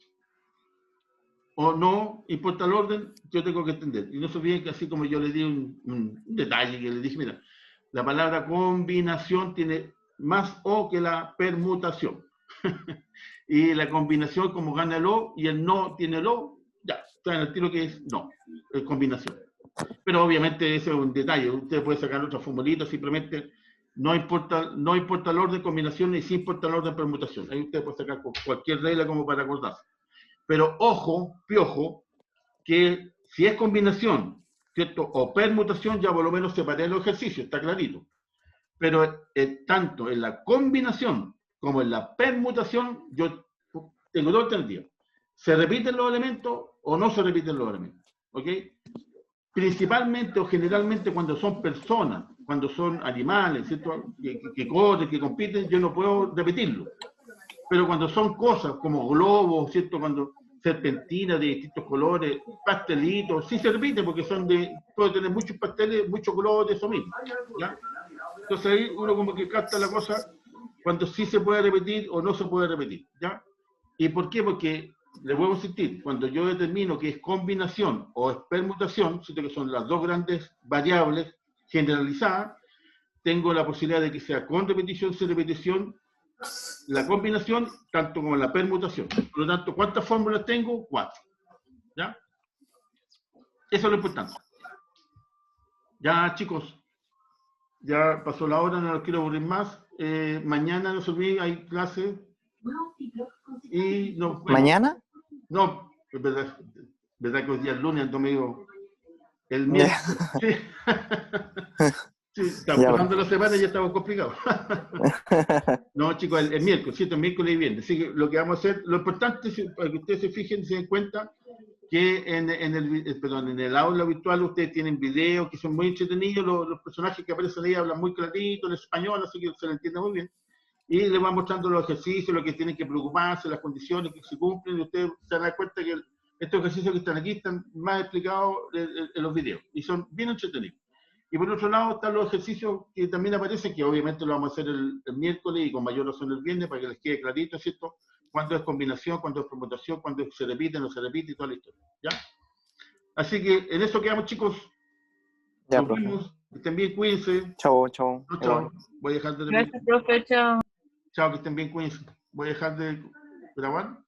o no importa el orden, yo tengo que entender. Y no se olviden que así como yo le di un detalle, que le dije, mira, la palabra combinación tiene más o que la permutación. Y la combinación, como gana el o y el no tiene el o, ya, está en el tiro que es no, es combinación. Pero obviamente ese es un detalle. Usted puede sacar otra formulita, simplemente no importa el orden de combinación y sí importa el orden de permutación. Ahí usted puede sacar cualquier regla como para acordarse. Pero ojo, piojo, que si es combinación, ¿cierto? O permutación, ya por lo menos separé los ejercicios, está clarito. Pero tanto en la combinación como en la permutación, yo tengo dos alternativas. ¿Se repiten los elementos o no se repiten los elementos? ¿Ok? Principalmente o generalmente cuando son personas, cuando son animales, ¿cierto? Que corren, que compiten, yo no puedo repetirlo. Pero cuando son cosas como globos, ¿cierto? Cuando serpentinas de distintos colores, pastelitos, sí se repite porque puede tener muchos pasteles, muchos globos de eso mismo, ¿ya? Entonces ahí uno como que capta la cosa cuando sí se puede repetir o no se puede repetir, ¿ya? ¿Y por qué? Porque, le vuelvo a insistir, cuando yo determino que es combinación o es permutación, ¿cierto? Que son las dos grandes variables generalizadas, tengo la posibilidad de que sea con repetición, sin repetición, la combinación, tanto como la permutación. Por lo tanto, ¿cuántas fórmulas tengo? 4. ¿Ya? Eso es lo importante. Ya, chicos, ya pasó la hora, no los quiero aburrir más. Mañana, no se olviden, hay clase. Y nos vemos. ¿Mañana? No, es verdad que hoy día es lunes, entonces me digo, el miércoles. Sí. Sí, estamos Ya, pasando la semana y ya estamos complicados. No, chicos, el miércoles, ¿cierto? El miércoles y viernes. Así que lo que vamos a hacer, lo importante es para que ustedes se fijen y se den cuenta que en el aula virtual ustedes tienen videos que son muy entretenidos, los personajes que aparecen ahí hablan muy clarito en español, así que se lo entiende muy bien. Y les van mostrando los ejercicios, lo que tienen que preocuparse, las condiciones que se cumplen, y ustedes se dan cuenta que estos ejercicios que están aquí están más explicados en los videos, y son bien entretenidos. Y por otro lado están los ejercicios que también aparecen, que obviamente lo vamos a hacer el miércoles y con mayor razón el viernes, para que les quede clarito, ¿cierto? Cuándo es combinación, cuándo es permutación, cuándo se repite, no se repite y toda la historia, ¿ya? Así que en eso quedamos, chicos. Ya, Nos profe. vemos, que estén bien, cuídense. Chau, chau. Chao, Igual. chao. Voy a dejar de... Gracias, profe. Chao. Chao, que estén bien, cuídense. Voy a dejar de grabar.